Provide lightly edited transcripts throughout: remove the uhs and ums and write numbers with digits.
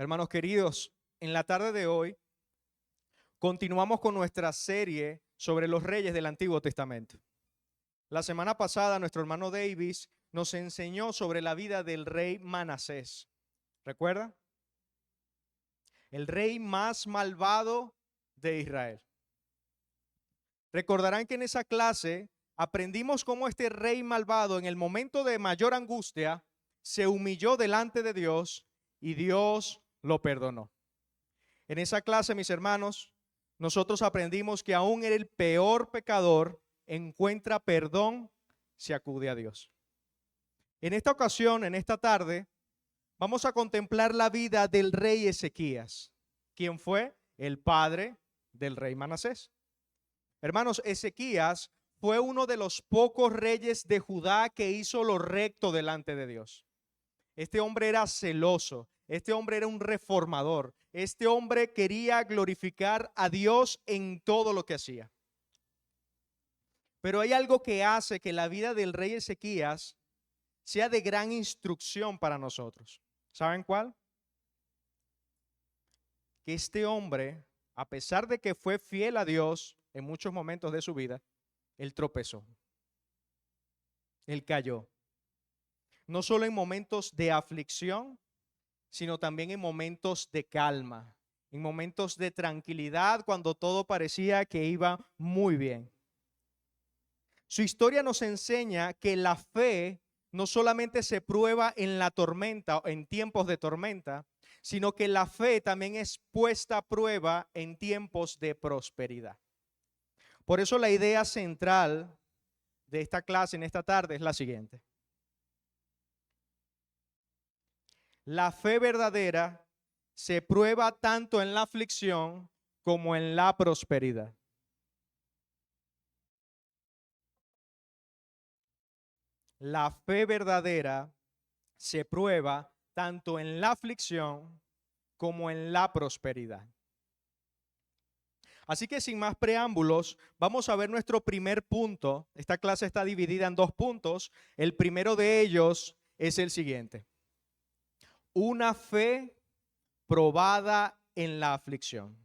Hermanos queridos, en la tarde de hoy continuamos con nuestra serie sobre los reyes del Antiguo Testamento. La semana pasada nuestro hermano Davis nos enseñó sobre la vida del rey Manasés. ¿Recuerda? El rey más malvado de Israel. Recordarán que en esa clase aprendimos cómo este rey malvado en el momento de mayor angustia se humilló delante de Dios y Dios lo perdonó. En esa clase, mis hermanos, nosotros aprendimos que aún el peor pecador encuentra perdón si acude a Dios. En esta ocasión, en esta tarde, vamos a contemplar la vida del rey Ezequías, quien fue el padre del rey Manasés. Hermanos, Ezequías fue uno de los pocos reyes de Judá que hizo lo recto delante de Dios. Este hombre era celoso, este hombre era un reformador, este hombre quería glorificar a Dios en todo lo que hacía. Pero hay algo que hace que la vida del rey Ezequías sea de gran instrucción para nosotros. ¿Saben cuál? Que este hombre, a pesar de que fue fiel a Dios en muchos momentos de su vida, él tropezó, él cayó. No solo en momentos de aflicción, sino también en momentos de calma, en momentos de tranquilidad, cuando todo parecía que iba muy bien. Su historia nos enseña que la fe no solamente se prueba en la tormenta o en tiempos de tormenta, sino que la fe también es puesta a prueba en tiempos de prosperidad. Por eso la idea central de esta clase en esta tarde es la siguiente. La fe verdadera se prueba tanto en la aflicción como en la prosperidad. La fe verdadera se prueba tanto en la aflicción como en la prosperidad. Así que sin más preámbulos, vamos a ver nuestro primer punto. Esta clase está dividida en dos puntos. El primero de ellos es el siguiente. Una fe probada en la aflicción.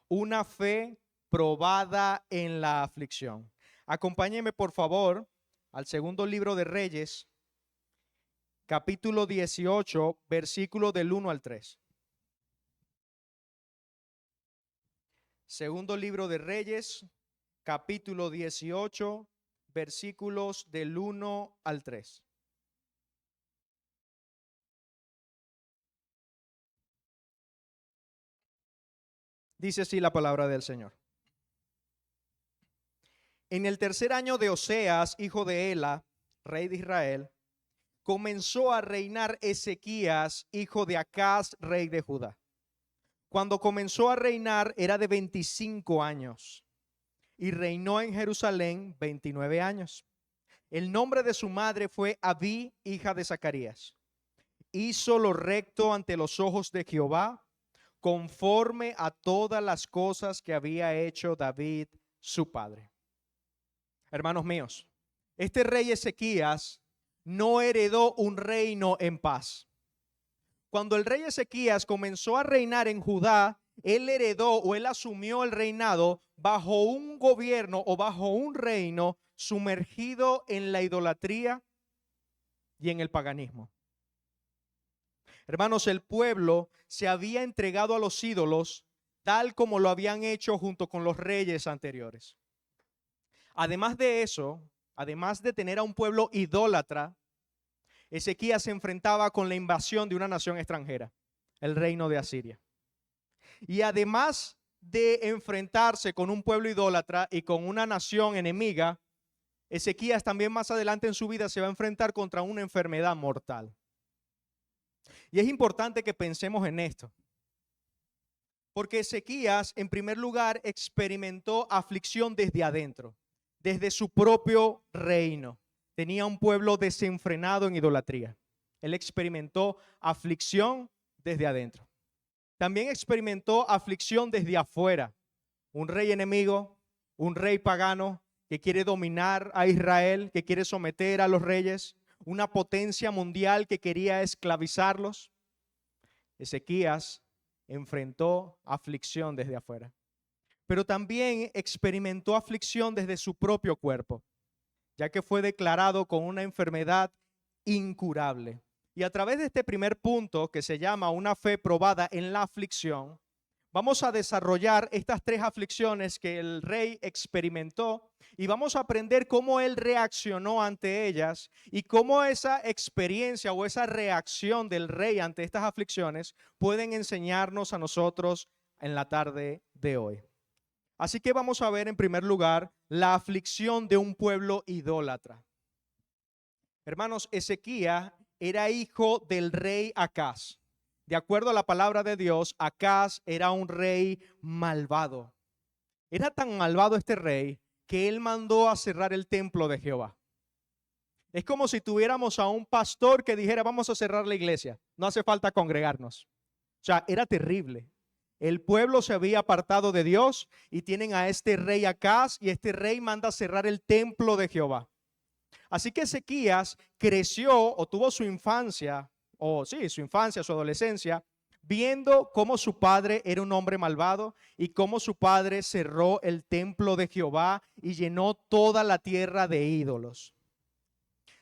Una fe probada en la aflicción. Acompáñeme por favor al segundo libro de Reyes, capítulo 18, versículo del 1 al 3. Segundo libro de Reyes, capítulo 18, versículos del 1 al 3. Dice así la palabra del Señor. En el tercer año de Oseas, hijo de Ela, rey de Israel, comenzó a reinar Ezequías, hijo de Acaz, rey de Judá. Cuando comenzó a reinar era de 25 años y reinó en Jerusalén 29 años. El nombre de su madre fue Abí, hija de Zacarías. Hizo lo recto ante los ojos de Jehová, conforme a todas las cosas que había hecho David, su padre. Hermanos míos, este rey Ezequías no heredó un reino en paz. Cuando el rey Ezequías comenzó a reinar en Judá, él heredó o él asumió el reinado bajo un gobierno o bajo un reino sumergido en la idolatría y en el paganismo. Hermanos, el pueblo se había entregado a los ídolos tal como lo habían hecho junto con los reyes anteriores. Además de eso, además de tener a un pueblo idólatra, Ezequías se enfrentaba con la invasión de una nación extranjera, el reino de Asiria. Y además de enfrentarse con un pueblo idólatra y con una nación enemiga, Ezequías también más adelante en su vida se va a enfrentar contra una enfermedad mortal. Y es importante que pensemos en esto, porque Ezequías en primer lugar experimentó aflicción desde adentro, desde su propio reino. Tenía un pueblo desenfrenado en idolatría. Él experimentó aflicción desde adentro. También experimentó aflicción desde afuera. Un rey enemigo, un rey pagano que quiere dominar a Israel, que quiere someter a los reyes, una potencia mundial que quería esclavizarlos. Ezequías enfrentó aflicción desde afuera, pero también experimentó aflicción desde su propio cuerpo, ya que fue declarado con una enfermedad incurable. Y a través de este primer punto, que se llama una fe probada en la aflicción, vamos a desarrollar estas tres aflicciones que el rey experimentó y vamos a aprender cómo él reaccionó ante ellas y cómo esa experiencia o esa reacción del rey ante estas aflicciones pueden enseñarnos a nosotros en la tarde de hoy. Así que vamos a ver en primer lugar la aflicción de un pueblo idólatra. Hermanos, Ezequías era hijo del rey Acaz. De acuerdo a la palabra de Dios, Acaz era un rey malvado. Era tan malvado este rey que él mandó a cerrar el templo de Jehová. Es como si tuviéramos a un pastor que dijera, vamos a cerrar la iglesia, no hace falta congregarnos. O sea, era terrible. El pueblo se había apartado de Dios y tienen a este rey Acaz y este rey manda a cerrar el templo de Jehová. Así que Ezequías creció o tuvo su infancia, su adolescencia, viendo cómo su padre era un hombre malvado y cómo su padre cerró el templo de Jehová y llenó toda la tierra de ídolos.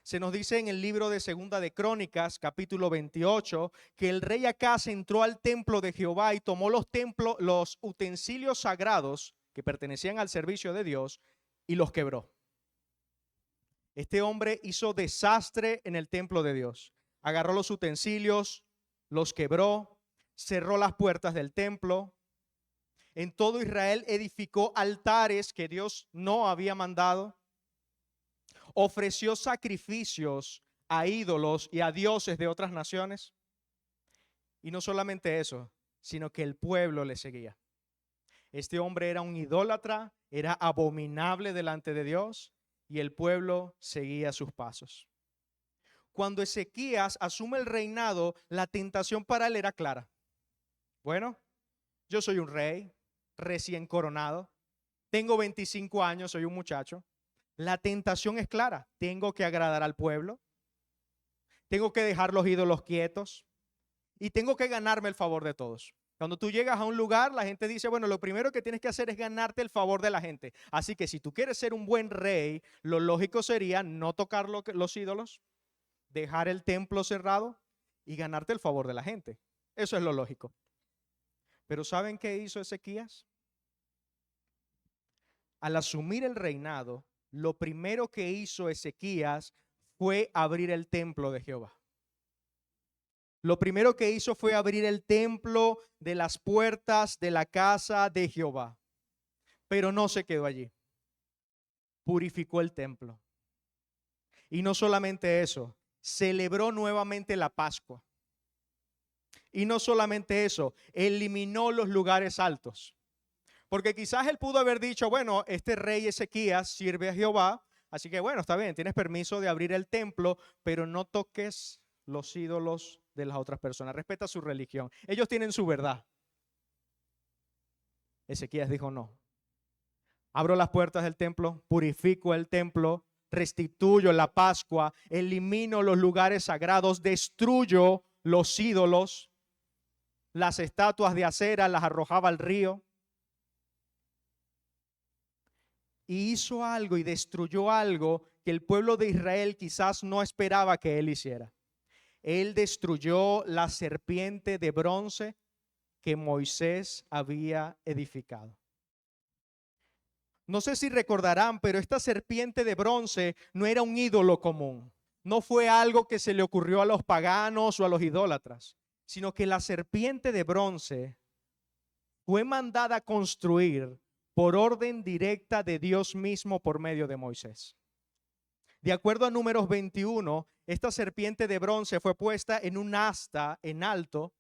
Se nos dice en el libro de Segunda de Crónicas, capítulo 28, que el rey Acaz entró al templo de Jehová y tomó los utensilios sagrados que pertenecían al servicio de Dios y los quebró. Este hombre hizo desastre en el templo de Dios. Agarró los utensilios, los quebró, cerró las puertas del templo. En todo Israel edificó altares que Dios no había mandado. Ofreció sacrificios a ídolos y a dioses de otras naciones. Y no solamente eso, sino que el pueblo le seguía. Este hombre era un idólatra, era abominable delante de Dios y el pueblo seguía sus pasos. Cuando Ezequías asume el reinado, la tentación para él era clara. Bueno, yo soy un rey recién coronado, tengo 25 años, soy un muchacho. La tentación es clara, tengo que agradar al pueblo, tengo que dejar los ídolos quietos y tengo que ganarme el favor de todos. Cuando tú llegas a un lugar, la gente dice, bueno, lo primero que tienes que hacer es ganarte el favor de la gente. Así que si tú quieres ser un buen rey, lo lógico sería no tocar los ídolos, dejar el templo cerrado y ganarte el favor de la gente. Eso es lo lógico. Pero ¿saben qué hizo Ezequías? Al asumir el reinado, lo primero que hizo Ezequías fue abrir el templo de Jehová. Lo primero que hizo fue abrir el templo de las puertas de la casa de Jehová. Pero no se quedó allí. Purificó el templo. Y no solamente eso, celebró nuevamente la Pascua. Y no solamente eso, eliminó los lugares altos. Porque quizás él pudo haber dicho, bueno, este rey Ezequías sirve a Jehová, así que bueno, está bien, tienes permiso de abrir el templo, pero no toques los ídolos de las otras personas, respeta su religión. Ellos tienen su verdad. Ezequías dijo no. Abro las puertas del templo, purifico el templo, restituyo la Pascua, elimino los lugares sagrados, destruyo los ídolos, las estatuas de acera las arrojaba al río. Y hizo algo y destruyó algo que el pueblo de Israel quizás no esperaba que él hiciera. Él destruyó la serpiente de bronce que Moisés había edificado. No sé si recordarán, pero esta serpiente de bronce no era un ídolo común. No fue algo que se le ocurrió a los paganos o a los idólatras, sino que la serpiente de bronce fue mandada a construir por orden directa de Dios mismo por medio de Moisés. De acuerdo a Números 21, esta serpiente de bronce fue puesta en un asta en alto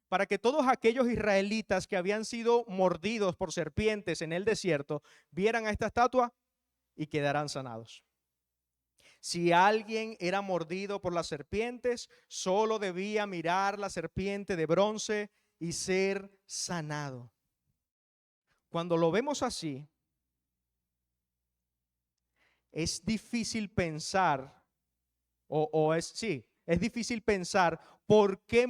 para que todos aquellos israelitas que habían sido mordidos por serpientes en el desierto vieran a esta estatua y quedaran sanados. Si alguien era mordido por las serpientes, solo debía mirar la serpiente de bronce y ser sanado. Cuando lo vemos así, es difícil pensar, es difícil pensar por qué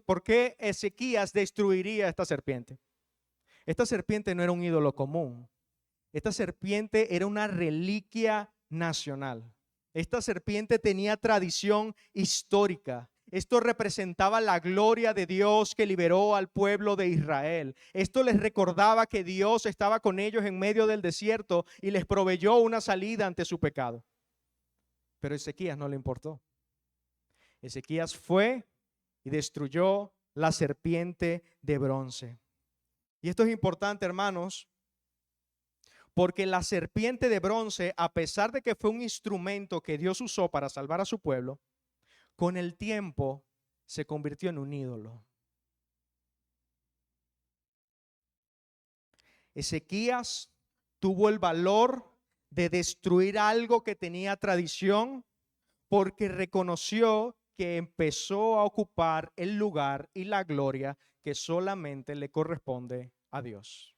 por qué Ezequías destruiría esta serpiente. Esta serpiente no era un ídolo común. Esta serpiente era una reliquia nacional. Esta serpiente tenía tradición histórica. Esto representaba la gloria de Dios que liberó al pueblo de Israel. Esto les recordaba que Dios estaba con ellos en medio del desierto y les proveyó una salida ante su pecado. Pero a Ezequías no le importó. Ezequías fue y destruyó la serpiente de bronce. Y esto es importante, hermanos, porque la serpiente de bronce, a pesar de que fue un instrumento que Dios usó para salvar a su pueblo, con el tiempo se convirtió en un ídolo. Ezequías tuvo el valor de destruir algo que tenía tradición porque reconoció que empezó a ocupar el lugar y la gloria que solamente le corresponde a Dios.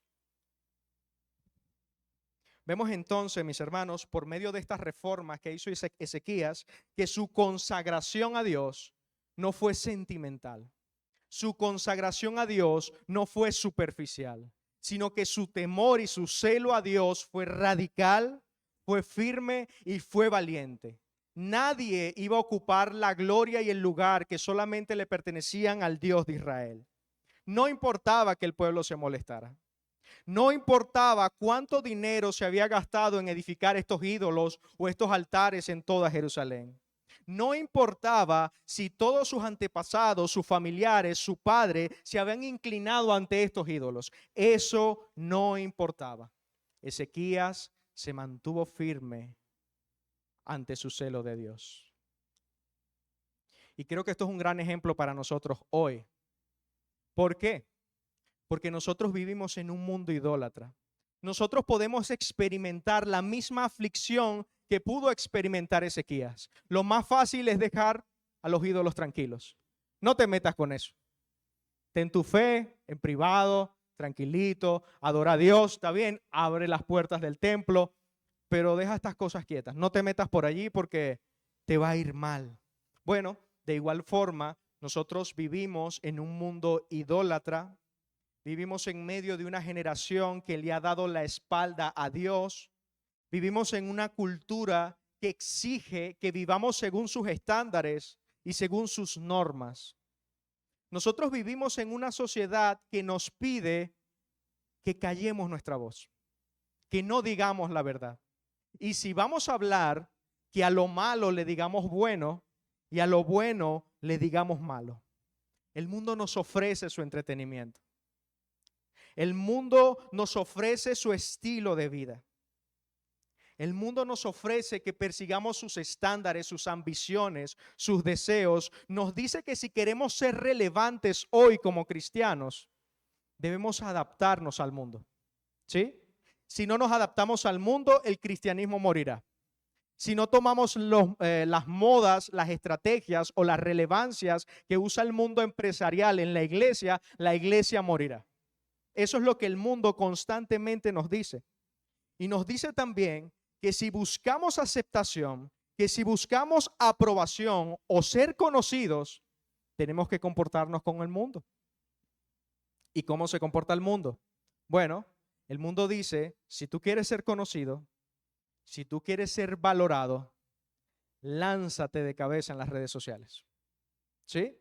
Vemos entonces, mis hermanos, por medio de estas reformas que hizo Ezequías, que su consagración a Dios no fue sentimental. Su consagración a Dios no fue superficial, sino que su temor y su celo a Dios fue radical, fue firme y fue valiente. Nadie iba a ocupar la gloria y el lugar que solamente le pertenecían al Dios de Israel. No importaba que el pueblo se molestara. No importaba cuánto dinero se había gastado en edificar estos ídolos o estos altares en toda Jerusalén. No importaba si todos sus antepasados, sus familiares, su padre se habían inclinado ante estos ídolos. Eso no importaba. Ezequías se mantuvo firme ante su celo de Dios. Y creo que esto es un gran ejemplo para nosotros hoy. ¿Por qué? Porque nosotros vivimos en un mundo idólatra. Nosotros podemos experimentar la misma aflicción que pudo experimentar Ezequías. Lo más fácil es dejar a los ídolos tranquilos. No te metas con eso. Ten tu fe en privado, tranquilito, adora a Dios, está bien, abre las puertas del templo, pero deja estas cosas quietas. No te metas por allí porque te va a ir mal. Bueno, de igual forma, nosotros vivimos en un mundo idólatra. Vivimos en medio de una generación que le ha dado la espalda a Dios. Vivimos en una cultura que exige que vivamos según sus estándares y según sus normas. Nosotros vivimos en una sociedad que nos pide que callemos nuestra voz, que no digamos la verdad. Y si vamos a hablar, que a lo malo le digamos bueno y a lo bueno le digamos malo. El mundo nos ofrece su entretenimiento. El mundo nos ofrece su estilo de vida. El mundo nos ofrece que persigamos sus estándares, sus ambiciones, sus deseos. Nos dice que si queremos ser relevantes hoy como cristianos, debemos adaptarnos al mundo. ¿Sí? Si no nos adaptamos al mundo, el cristianismo morirá. Si no tomamos las modas, las estrategias o las relevancias que usa el mundo empresarial en la iglesia morirá. Eso es lo que el mundo constantemente nos dice. Y nos dice también que si buscamos aceptación, que si buscamos aprobación o ser conocidos, tenemos que comportarnos con el mundo. ¿Y cómo se comporta el mundo? Bueno, el mundo dice, si tú quieres ser conocido, si tú quieres ser valorado, lánzate de cabeza en las redes sociales. ¿Sí?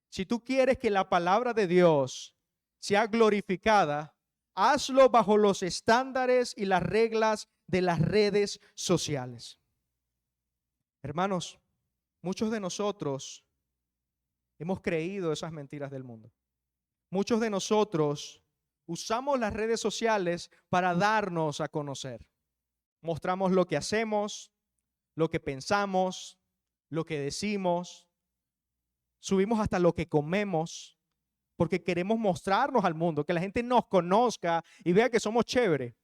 Si tú quieres que la palabra de Dios sea glorificada, hazlo bajo los estándares y las reglas de las redes sociales. Hermanos, muchos de nosotros hemos creído esas mentiras del mundo. Muchos de nosotros usamos las redes sociales para darnos a conocer. Mostramos lo que hacemos, lo que pensamos, lo que decimos. Subimos hasta lo que comemos porque queremos mostrarnos al mundo, que la gente nos conozca y vea que somos chéveres,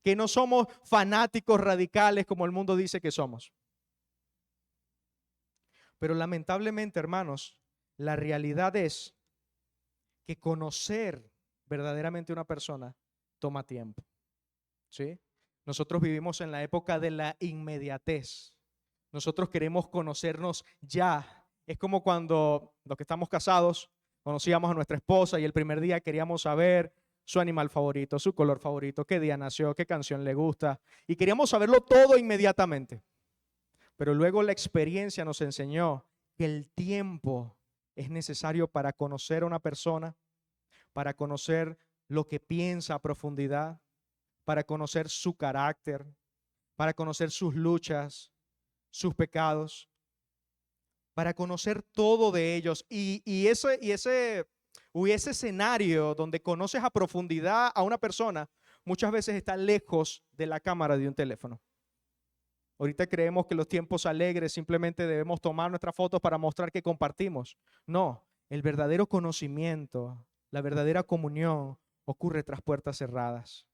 que no somos fanáticos radicales como el mundo dice que somos. Pero lamentablemente, hermanos, la realidad es que conocer verdaderamente a una persona toma tiempo. ¿Sí? Nosotros vivimos en la época de la inmediatez. Nosotros queremos conocernos ya Es como cuando los que estamos casados conocíamos a nuestra esposa y el primer día queríamos saber su animal favorito, su color favorito, qué día nació, qué canción le gusta, y queríamos saberlo todo inmediatamente. Pero luego la experiencia nos enseñó que el tiempo es necesario para conocer a una persona, para conocer lo que piensa a profundidad, para conocer su carácter, para conocer sus luchas, sus pecados, para conocer todo de ellos. Ese escenario donde conoces a profundidad a una persona, muchas veces está lejos de la cámara de un teléfono. Ahorita creemos que los tiempos alegres simplemente debemos tomar nuestras fotos para mostrar que compartimos. No, el verdadero conocimiento, la verdadera comunión ocurre tras puertas cerradas.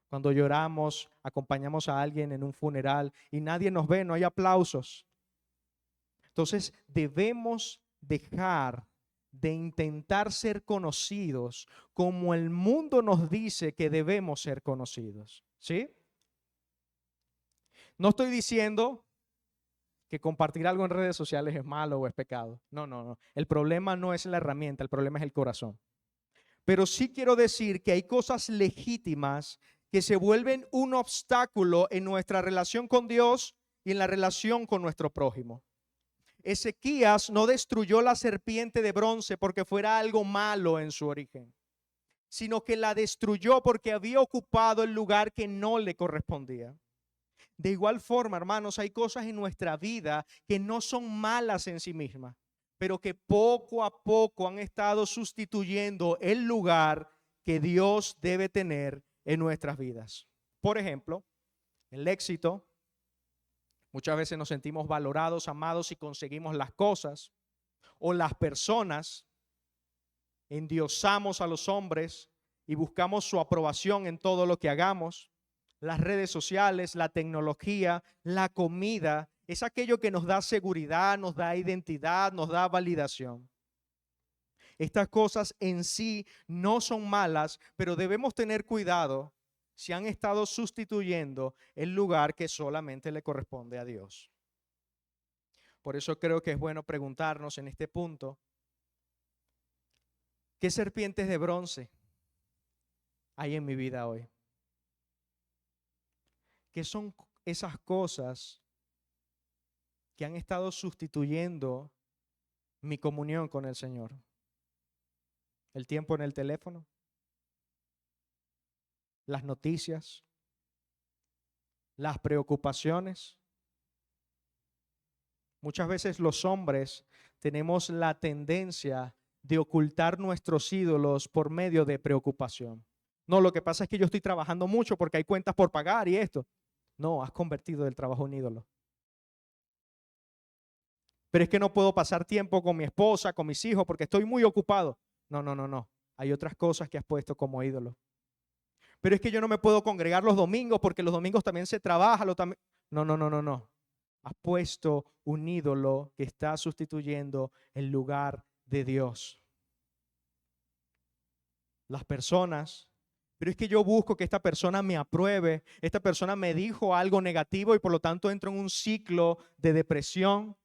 Cuando lloramos, acompañamos a alguien en un funeral y nadie nos ve, no hay aplausos. Entonces debemos dejar de intentar ser conocidos como el mundo nos dice que debemos ser conocidos. ¿Sí? No estoy diciendo que compartir algo en redes sociales es malo o es pecado. No, no, no. El problema no es la herramienta, el problema es el corazón. Pero sí quiero decir que hay cosas legítimas que se vuelven un obstáculo en nuestra relación con Dios y en la relación con nuestro prójimo. Ezequías no destruyó la serpiente de bronce porque fuera algo malo en su origen, sino que la destruyó porque había ocupado el lugar que no le correspondía. De igual forma, hermanos, hay cosas en nuestra vida que no son malas en sí mismas, pero que poco a poco han estado sustituyendo el lugar que Dios debe tener en nuestras vidas. Por ejemplo, el éxito. Muchas veces nos sentimos valorados, amados si conseguimos las cosas o las personas. Endiosamos a los hombres y buscamos su aprobación en todo lo que hagamos. Las redes sociales, la tecnología, la comida, es aquello que nos da seguridad, nos da identidad, nos da validación. Estas cosas en sí no son malas, pero debemos tener cuidado si han estado sustituyendo el lugar que solamente le corresponde a Dios. Por eso creo que es bueno preguntarnos en este punto, ¿qué serpientes de bronce hay en mi vida hoy? ¿Qué son esas cosas que han estado sustituyendo mi comunión con el Señor? ¿El tiempo en el teléfono? ¿Las noticias? ¿Las preocupaciones? Muchas veces los hombres tenemos la tendencia de ocultar nuestros ídolos por medio de preocupación. No, lo que pasa es que yo estoy trabajando mucho porque hay cuentas por pagar y esto. No, has convertido el trabajo en ídolo. Pero es que no puedo pasar tiempo con mi esposa, con mis hijos, porque estoy muy ocupado. No, no, no, no. Hay otras cosas que has puesto como ídolo. Pero es que yo no me puedo congregar los domingos porque los domingos también se trabaja. No, no, no, no, no. Has puesto un ídolo que está sustituyendo el lugar de Dios. Las personas, pero es que yo busco que esta persona me apruebe, esta persona me dijo algo negativo y por lo tanto entro en un ciclo de depresión.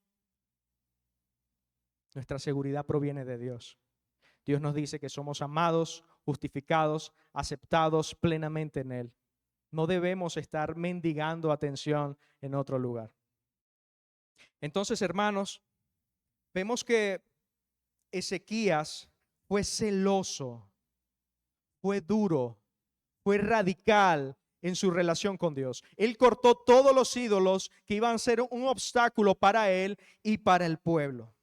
Nuestra seguridad proviene de Dios. Dios nos dice que somos amados, justificados, aceptados plenamente en Él. No debemos estar mendigando atención en otro lugar. Entonces, hermanos, vemos que Ezequías fue celoso, fue duro, fue radical en su relación con Dios. Él cortó todos los ídolos que iban a ser un obstáculo para él y para el pueblo.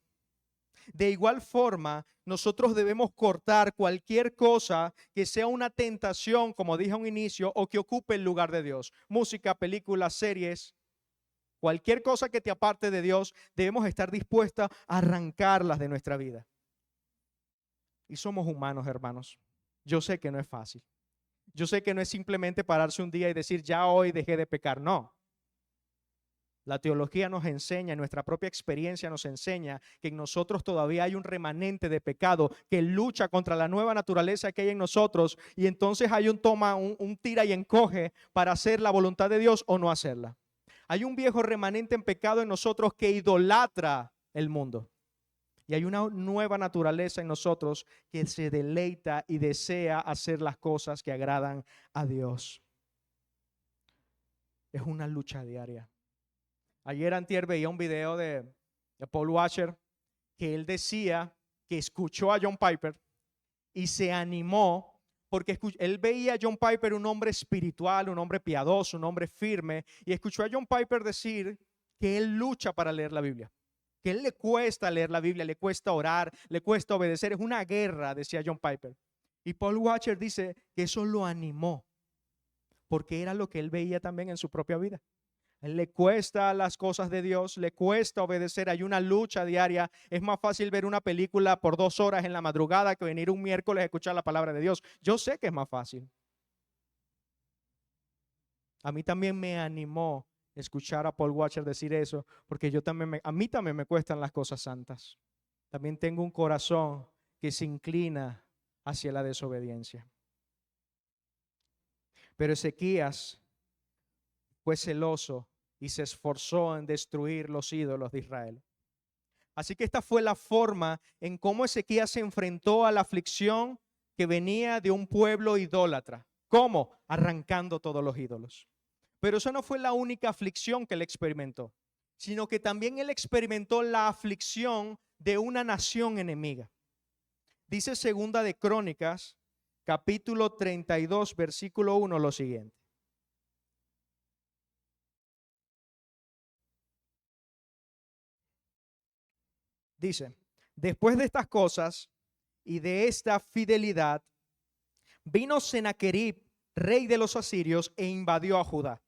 De igual forma, nosotros debemos cortar cualquier cosa que sea una tentación, como dije a un inicio, o que ocupe el lugar de Dios. Música, películas, series, cualquier cosa que te aparte de Dios, debemos estar dispuestos a arrancarlas de nuestra vida. Y somos humanos, hermanos. Yo sé que no es fácil. Yo sé que no es simplemente pararse un día y decir, ya hoy dejé de pecar. No. La teología nos enseña, nuestra propia experiencia nos enseña que en nosotros todavía hay un remanente de pecado que lucha contra la nueva naturaleza que hay en nosotros, y entonces hay un tira y encoge para hacer la voluntad de Dios o no hacerla. Hay un viejo remanente en pecado en nosotros que idolatra el mundo. Y hay una nueva naturaleza en nosotros que se deleita y desea hacer las cosas que agradan a Dios. Es una lucha diaria. Ayer antier veía un video de Paul Washer que él decía que escuchó a John Piper y se animó porque él veía a John Piper un hombre espiritual, un hombre piadoso, un hombre firme, y escuchó a John Piper decir que él lucha para leer la Biblia, que a él le cuesta leer la Biblia, le cuesta orar, le cuesta obedecer, es una guerra, decía John Piper. Y Paul Washer dice que eso lo animó porque era lo que él veía también en su propia vida. A él le cuesta las cosas de Dios, le cuesta obedecer, hay una lucha diaria. Es más fácil ver una película por 2 horas en la madrugada que venir un miércoles a escuchar la palabra de Dios. Yo sé que es más fácil. A mí también me animó escuchar a Paul Washer decir eso, porque a mí también me cuestan las cosas santas. También tengo un corazón que se inclina hacia la desobediencia. Pero Ezequías fue celoso y se esforzó en destruir los ídolos de Israel. Así que esta fue la forma en cómo Ezequías se enfrentó a la aflicción que venía de un pueblo idólatra. ¿Cómo? Arrancando todos los ídolos. Pero eso no fue la única aflicción que él experimentó, sino que también él experimentó la aflicción de una nación enemiga. Dice Segunda de Crónicas, capítulo 32, versículo 1, lo siguiente. Dice, después de estas cosas y de esta fidelidad, vino Sennacherib, rey de los asirios, e invadió a Judá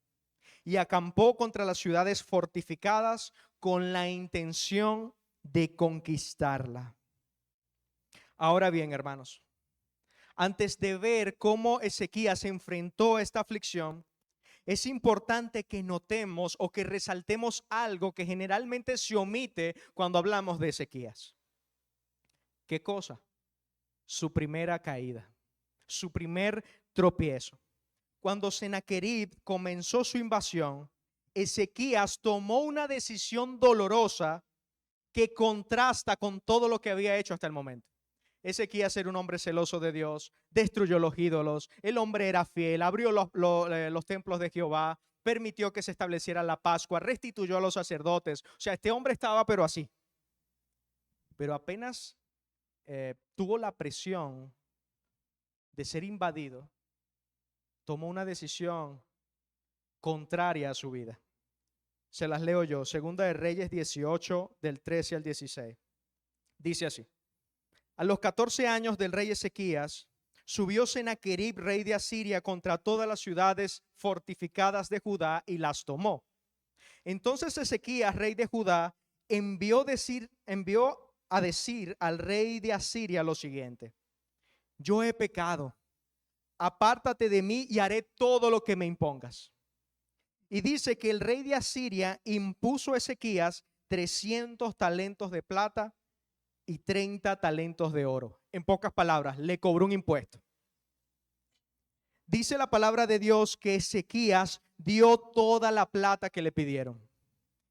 y acampó contra las ciudades fortificadas con la intención de conquistarla. Ahora bien, hermanos, antes de ver cómo Ezequías se enfrentó a esta aflicción, es importante que notemos o que resaltemos algo que generalmente se omite cuando hablamos de Ezequías. ¿Qué cosa? Su primera caída, su primer tropiezo. Cuando Sennacherib comenzó su invasión, Ezequías tomó una decisión dolorosa que contrasta con todo lo que había hecho hasta el momento. Ezequías era un hombre celoso de Dios, destruyó los ídolos, el hombre era fiel, abrió los templos de Jehová, permitió que se estableciera la Pascua, restituyó a los sacerdotes. O sea, este hombre estaba pero así. Pero apenas tuvo la presión de ser invadido, tomó una decisión contraria a su vida. Se las leo yo, Segunda de Reyes 18, del 13 al 16. Dice así: a los 14 años del rey Ezequías, subió Sennacherib, rey de Asiria, contra todas las ciudades fortificadas de Judá y las tomó. Entonces Ezequías, rey de Judá, envió a decir al rey de Asiria lo siguiente: yo he pecado, apártate de mí y haré todo lo que me impongas. Y dice que el rey de Asiria impuso a Ezequías 300 talentos de plata y 30 talentos de oro. En pocas palabras, le cobró un impuesto. Dice la palabra de Dios que Ezequías dio toda la plata que le pidieron.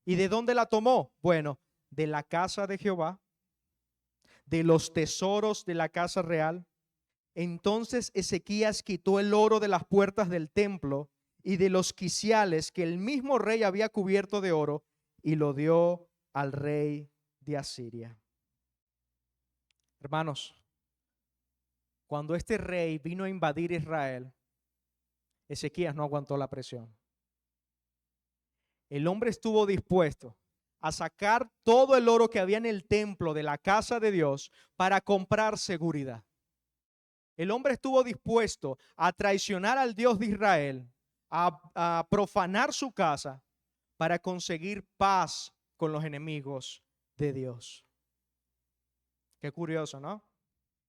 ¿Y de dónde la tomó? Bueno, de la casa de Jehová, de los tesoros de la casa real. Entonces Ezequías quitó el oro de las puertas del templo y de los quiciales que el mismo rey había cubierto de oro, y lo dio al rey de Asiria. Hermanos, cuando este rey vino a invadir Israel, Ezequías no aguantó la presión. El hombre estuvo dispuesto a sacar todo el oro que había en el templo de la casa de Dios para comprar seguridad. El hombre estuvo dispuesto a traicionar al Dios de Israel, a profanar su casa para conseguir paz con los enemigos de Dios. Qué curioso, ¿no?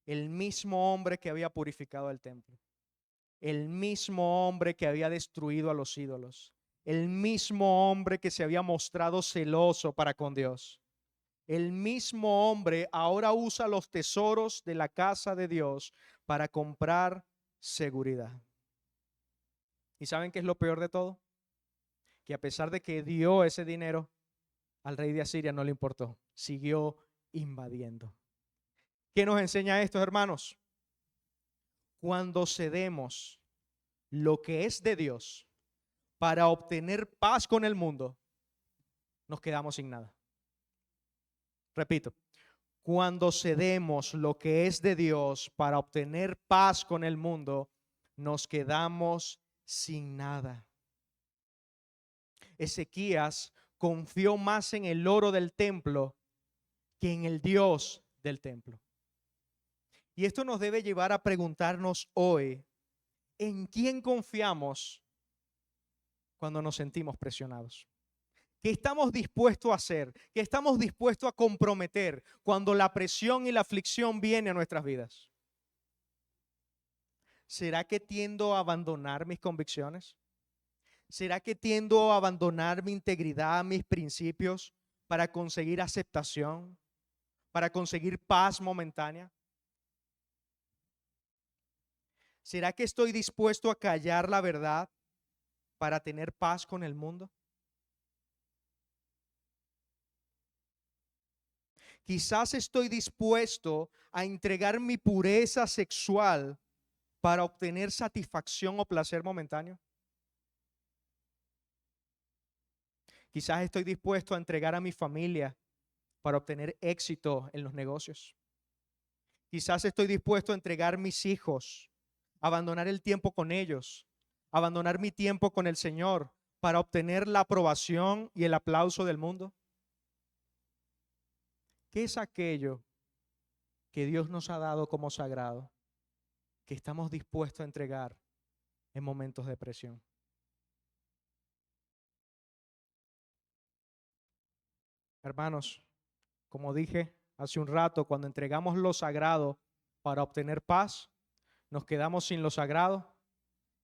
El mismo hombre que había purificado el templo, el mismo hombre que había destruido a los ídolos, el mismo hombre que se había mostrado celoso para con Dios, el mismo hombre ahora usa los tesoros de la casa de Dios para comprar seguridad. ¿Y saben qué es lo peor de todo? Que a pesar de que dio ese dinero, al rey de Asiria no le importó. Siguió invadiendo. ¿Qué nos enseña esto, hermanos? Cuando cedemos lo que es de Dios para obtener paz con el mundo, nos quedamos sin nada. Repito, cuando cedemos lo que es de Dios para obtener paz con el mundo, nos quedamos sin nada. Ezequías confió más en el oro del templo que en el Dios del templo. Y esto nos debe llevar a preguntarnos hoy, ¿en quién confiamos cuando nos sentimos presionados? ¿Qué estamos dispuestos a hacer? ¿Qué estamos dispuestos a comprometer cuando la presión y la aflicción vienen a nuestras vidas? ¿Será que tiendo a abandonar mis convicciones? ¿Será que tiendo a abandonar mi integridad, mis principios para conseguir aceptación, para conseguir paz momentánea? ¿Será que estoy dispuesto a callar la verdad para tener paz con el mundo? Quizás estoy dispuesto a entregar mi pureza sexual para obtener satisfacción o placer momentáneo. Quizás estoy dispuesto a entregar a mi familia para obtener éxito en los negocios. Quizás estoy dispuesto a entregar mis hijos, abandonar el tiempo con ellos, abandonar mi tiempo con el Señor para obtener la aprobación y el aplauso del mundo. ¿Qué es aquello que Dios nos ha dado como sagrado que estamos dispuestos a entregar en momentos de presión? Hermanos, como dije hace un rato, cuando entregamos lo sagrado para obtener paz, nos quedamos sin lo sagrado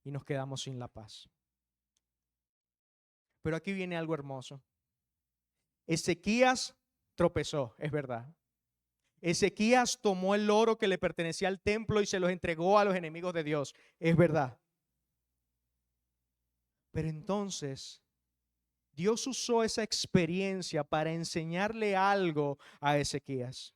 y nos quedamos sin la paz. Pero aquí viene algo hermoso. Ezequías tropezó, es verdad. Ezequías tomó el oro que le pertenecía al templo y se los entregó a los enemigos de Dios, es verdad. Pero entonces Dios usó esa experiencia para enseñarle algo a Ezequías.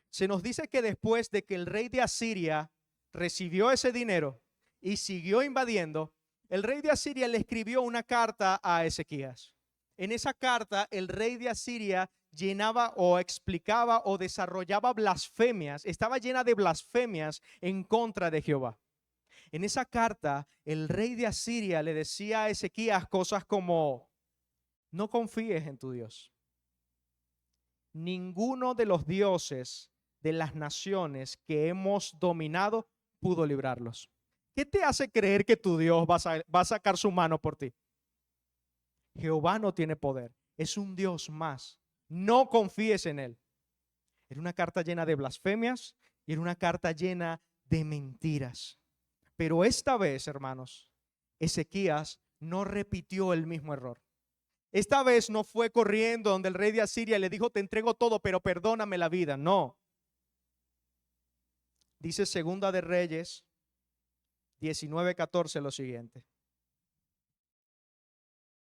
Se nos dice que después de que el rey de Asiria recibió ese dinero y siguió invadiendo, el rey de Asiria le escribió una carta a Ezequías. En esa carta, el rey de Asiria llenaba o explicaba o desarrollaba blasfemias, estaba llena de blasfemias en contra de Jehová. En esa carta, el rey de Asiria le decía a Ezequías cosas como: no confíes en tu Dios. Ninguno de los dioses de las naciones que hemos dominado pudo librarlos. ¿Qué te hace creer que tu Dios va a sacar su mano por ti? Jehová no tiene poder, es un Dios más. No confíes en él. Era una carta llena de blasfemias y era una carta llena de mentiras. Pero esta vez, hermanos, Ezequías no repitió el mismo error. Esta vez no fue corriendo donde el rey de Asiria le dijo: te entrego todo, pero perdóname la vida. No. Dice Segunda de Reyes 19:14 lo siguiente: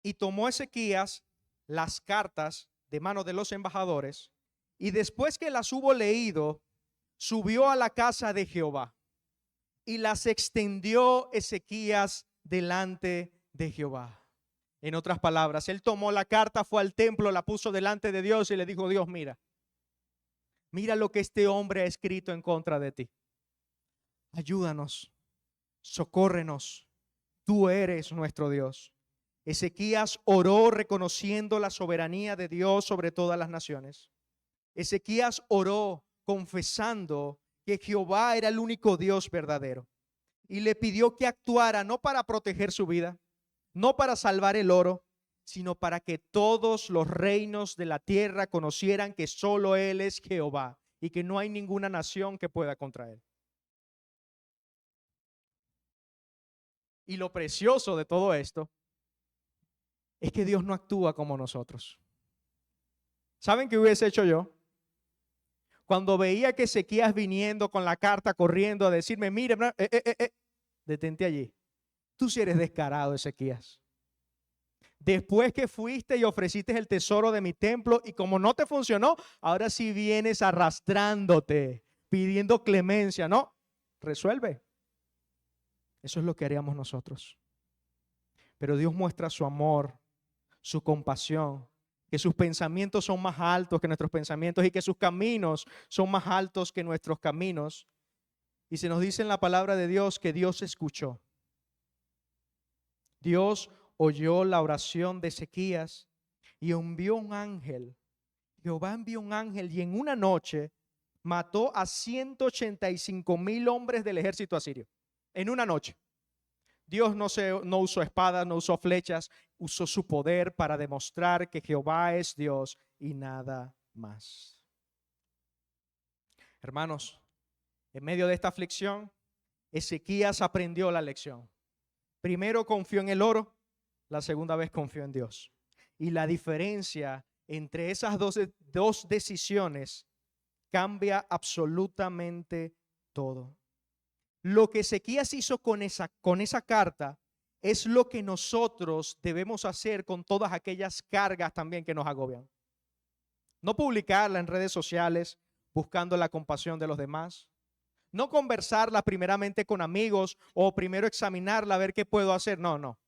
y tomó Ezequías las cartas de mano de los embajadores, y después que las hubo leído, subió a la casa de Jehová y las extendió Ezequías delante de Jehová. En otras palabras, él tomó la carta, fue al templo, la puso delante de Dios y le dijo: Dios, mira lo que este hombre ha escrito en contra de ti. Ayúdanos, socórrenos, tú eres nuestro Dios. Ezequías oró reconociendo la soberanía de Dios sobre todas las naciones. Ezequías oró confesando que Jehová era el único Dios verdadero y le pidió que actuara no para proteger su vida, no para salvar el oro, sino para que todos los reinos de la tierra conocieran que solo Él es Jehová y que no hay ninguna nación que pueda contra Él. Y lo precioso de todo esto es que Dios no actúa como nosotros. ¿Saben qué hubiese hecho yo? Cuando veía que Ezequías viniendo con la carta, corriendo a decirme: mire, detente allí. Tú sí eres descarado, Ezequías. Después que fuiste y ofreciste el tesoro de mi templo y como no te funcionó, ahora sí vienes arrastrándote, pidiendo clemencia. No, resuelve. Eso es lo que haríamos nosotros. Pero Dios muestra su amor, su compasión, que sus pensamientos son más altos que nuestros pensamientos y que sus caminos son más altos que nuestros caminos. Y se nos dice en la palabra de Dios que Dios escuchó. Dios oyó la oración de Ezequías y envió un ángel. Jehová envió un ángel y en una noche mató a 185,000 hombres del ejército asirio. En una noche. Dios no usó espadas, no usó flechas, usó su poder para demostrar que Jehová es Dios y nada más. Hermanos, en medio de esta aflicción, Ezequías aprendió la lección. Primero confió en el oro, la segunda vez confió en Dios. Y la diferencia entre esas dos decisiones cambia absolutamente todo. Lo que Ezequías hizo con esa carta es lo que nosotros debemos hacer con todas aquellas cargas también que nos agobian. No publicarla en redes sociales buscando la compasión de los demás. No conversarla primeramente con amigos o primero examinarla a ver qué puedo hacer. No, no.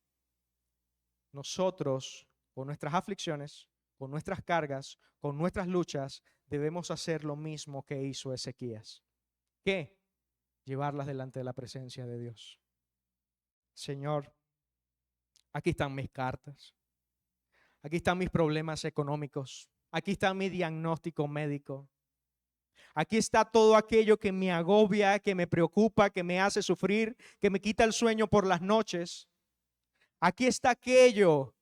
Nosotros, con nuestras aflicciones, con nuestras cargas, con nuestras luchas, debemos hacer lo mismo que hizo Ezequías. ¿Qué? Llevarlas delante de la presencia de Dios. Señor, aquí están mis cartas. Aquí están mis problemas económicos. Aquí está mi diagnóstico médico. Aquí está todo aquello que me agobia, que me preocupa, que me hace sufrir, que me quita el sueño por las noches. Aquí está aquello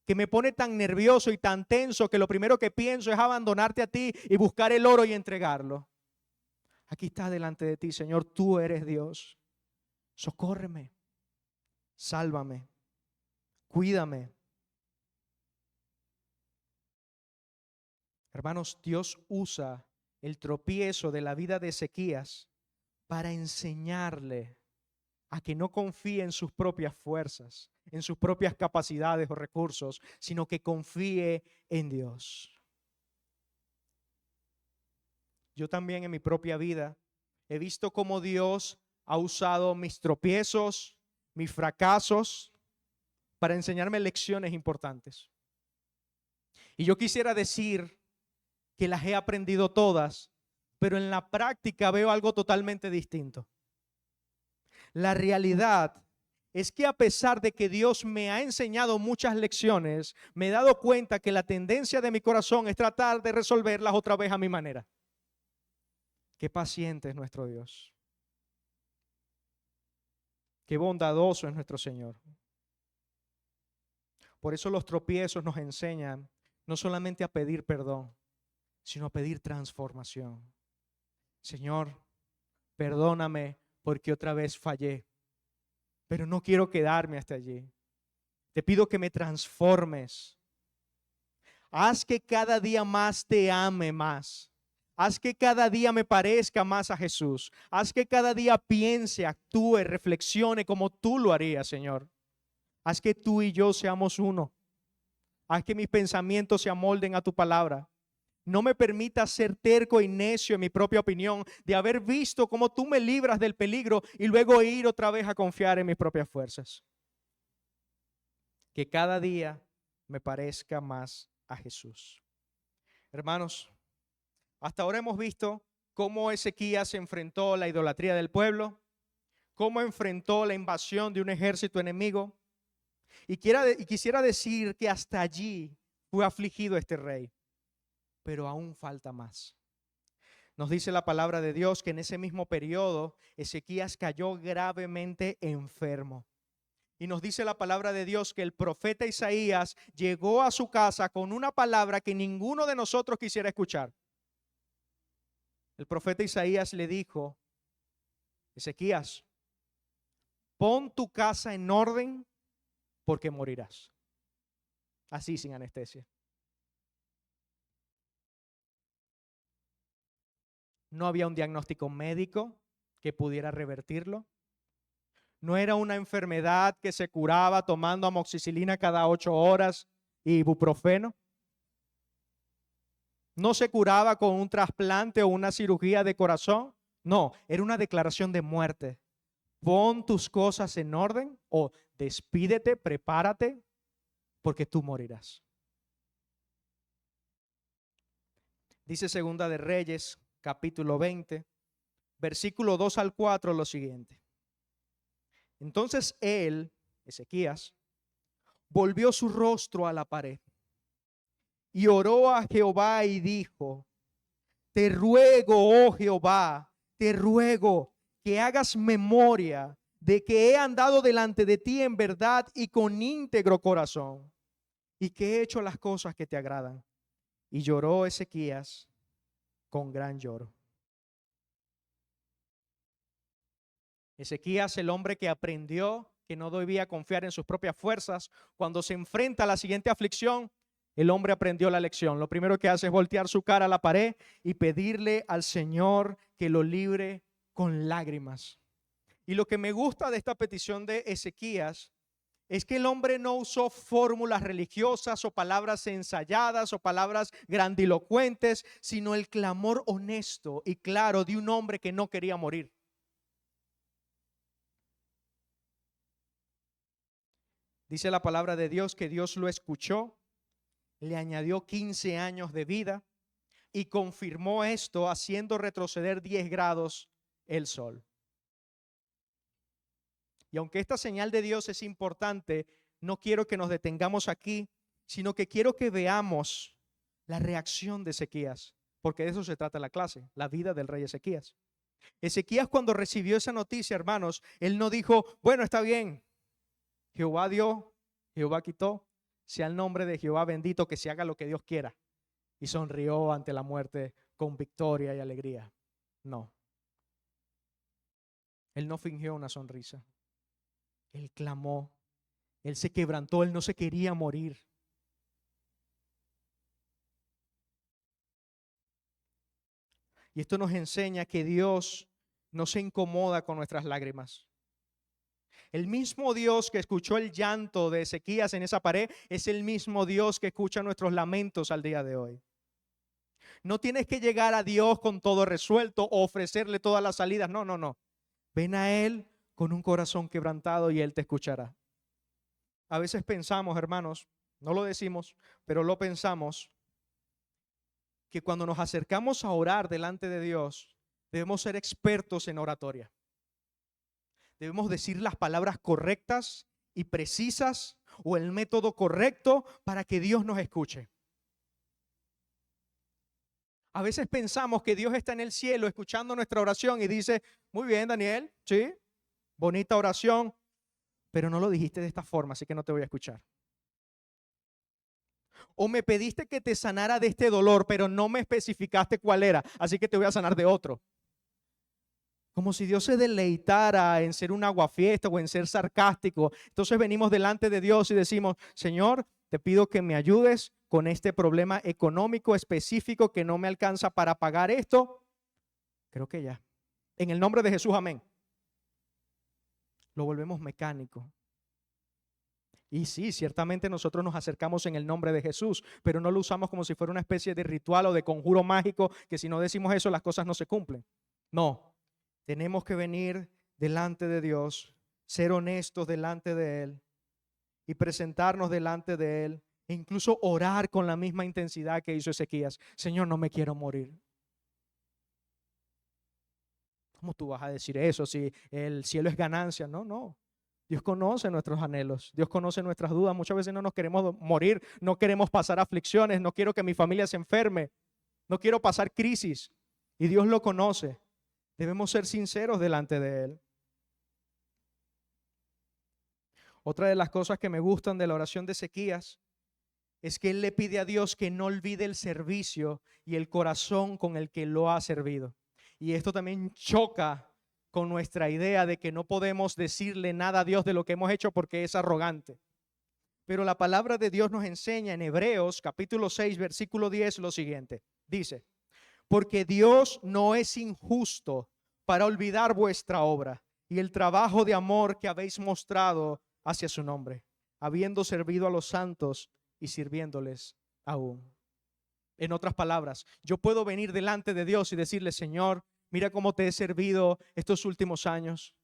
que me pone tan nervioso y tan tenso que lo primero que pienso es abandonarte a ti y buscar el oro y entregarlo. Aquí está delante de ti, Señor, tú eres Dios. Socórreme, sálvame, cuídame. Hermanos, Dios usa el tropiezo de la vida de Ezequías para enseñarle a que no confíe en sus propias fuerzas, en sus propias capacidades o recursos, sino que confíe en Dios. Yo también en mi propia vida he visto cómo Dios ha usado mis tropiezos, mis fracasos, para enseñarme lecciones importantes. Y yo quisiera decir que las he aprendido todas, pero en la práctica veo algo totalmente distinto. La realidad es que a pesar de que Dios me ha enseñado muchas lecciones, me he dado cuenta que la tendencia de mi corazón es tratar de resolverlas otra vez a mi manera. Qué paciente es nuestro Dios. Qué bondadoso es nuestro Señor. Por eso los tropiezos nos enseñan no solamente a pedir perdón, sino a pedir transformación. Señor, perdóname porque otra vez fallé, pero no quiero quedarme hasta allí. Te pido que me transformes. Haz que cada día más te ame más. Haz que cada día me parezca más a Jesús. Haz que cada día piense, actúe, reflexione como tú lo harías, Señor. Haz que tú y yo seamos uno. Haz que mis pensamientos se amolden a tu palabra. No me permitas ser terco y necio en mi propia opinión de haber visto cómo tú me libras del peligro y luego ir otra vez a confiar en mis propias fuerzas. Que cada día me parezca más a Jesús. Hermanos, hasta ahora hemos visto cómo Ezequías enfrentó la idolatría del pueblo, cómo enfrentó la invasión de un ejército enemigo. Y quisiera decir que hasta allí fue afligido este rey, pero aún falta más. Nos dice la palabra de Dios que en ese mismo periodo Ezequías cayó gravemente enfermo. Y nos dice la palabra de Dios que el profeta Isaías llegó a su casa con una palabra que ninguno de nosotros quisiera escuchar. El profeta Isaías le dijo: Ezequías, pon tu casa en orden porque morirás. Así, sin anestesia. No había un diagnóstico médico que pudiera revertirlo. No era una enfermedad que se curaba tomando amoxicilina cada 8 horas y ibuprofeno. No se curaba con un trasplante o una cirugía de corazón. No, era una declaración de muerte. Pon tus cosas en orden o despídete, prepárate, porque tú morirás. Dice Segunda de Reyes, capítulo 20, versículo 2 al 4, lo siguiente. Entonces él, Ezequías, volvió su rostro a la pared y oró a Jehová y dijo: te ruego, oh Jehová, te ruego que hagas memoria de que he andado delante de ti en verdad y con íntegro corazón, y que he hecho las cosas que te agradan. Y lloró Ezequías con gran lloro. Ezequías, el hombre que aprendió que no debía confiar en sus propias fuerzas, cuando se enfrenta a la siguiente aflicción, el hombre aprendió la lección. Lo primero que hace es voltear su cara a la pared y pedirle al Señor que lo libre con lágrimas. Y lo que me gusta de esta petición de Ezequías es que el hombre no usó fórmulas religiosas o palabras ensayadas o palabras grandilocuentes, sino el clamor honesto y claro de un hombre que no quería morir. Dice la palabra de Dios que Dios lo escuchó, le añadió 15 años de vida y confirmó esto haciendo retroceder 10 grados el sol. Y aunque esta señal de Dios es importante, no quiero que nos detengamos aquí, sino que quiero que veamos la reacción de Ezequías, porque de eso se trata la clase, la vida del rey Ezequías. Ezequías, cuando recibió esa noticia, hermanos, él no dijo: bueno, está bien, Jehová dio, Jehová quitó, sea el nombre de Jehová bendito, que se haga lo que Dios quiera. Y sonrió ante la muerte con victoria y alegría. No. Él no fingió una sonrisa. Él clamó. Él se quebrantó. Él no se quería morir. Y esto nos enseña que Dios no se incomoda con nuestras lágrimas. El mismo Dios que escuchó el llanto de Ezequías en esa pared es el mismo Dios que escucha nuestros lamentos al día de hoy. No tienes que llegar a Dios con todo resuelto o ofrecerle todas las salidas. No, no, no. Ven a Él con un corazón quebrantado y Él te escuchará. A veces pensamos, hermanos, no lo decimos, pero lo pensamos, que cuando nos acercamos a orar delante de Dios, debemos ser expertos en oratoria. Debemos decir las palabras correctas y precisas o el método correcto para que Dios nos escuche. A veces pensamos que Dios está en el cielo escuchando nuestra oración y dice: muy bien, Daniel, sí, bonita oración, pero no lo dijiste de esta forma, así que no te voy a escuchar. O me pediste que te sanara de este dolor, pero no me especificaste cuál era, así que te voy a sanar de otro. Como si Dios se deleitara en ser un aguafiesta o en ser sarcástico. Entonces venimos delante de Dios y decimos: Señor, te pido que me ayudes con este problema económico específico que no me alcanza para pagar esto. Creo que ya. En el nombre de Jesús, amén. Lo volvemos mecánico. Y sí, ciertamente nosotros nos acercamos en el nombre de Jesús, pero no lo usamos como si fuera una especie de ritual o de conjuro mágico, que si no decimos eso las cosas no se cumplen. No, tenemos que venir delante de Dios, ser honestos delante de Él y presentarnos delante de Él e incluso orar con la misma intensidad que hizo Ezequías. Señor, no me quiero morir. ¿Cómo tú vas a decir eso si el cielo es ganancia? No, no. Dios conoce nuestros anhelos, Dios conoce nuestras dudas. Muchas veces no nos queremos morir, no queremos pasar aflicciones, no quiero que mi familia se enferme, no quiero pasar crisis. Y Dios lo conoce. Debemos ser sinceros delante de Él. Otra de las cosas que me gustan de la oración de Ezequías es que él le pide a Dios que no olvide el servicio y el corazón con el que lo ha servido. Y esto también choca con nuestra idea de que no podemos decirle nada a Dios de lo que hemos hecho porque es arrogante. Pero la palabra de Dios nos enseña en Hebreos capítulo 6 versículo 10 lo siguiente. Dice: porque Dios no es injusto para olvidar vuestra obra y el trabajo de amor que habéis mostrado hacia su nombre, habiendo servido a los santos y sirviéndoles aún. En otras palabras, yo puedo venir delante de Dios y decirle: Señor, mira cómo te he servido estos últimos años.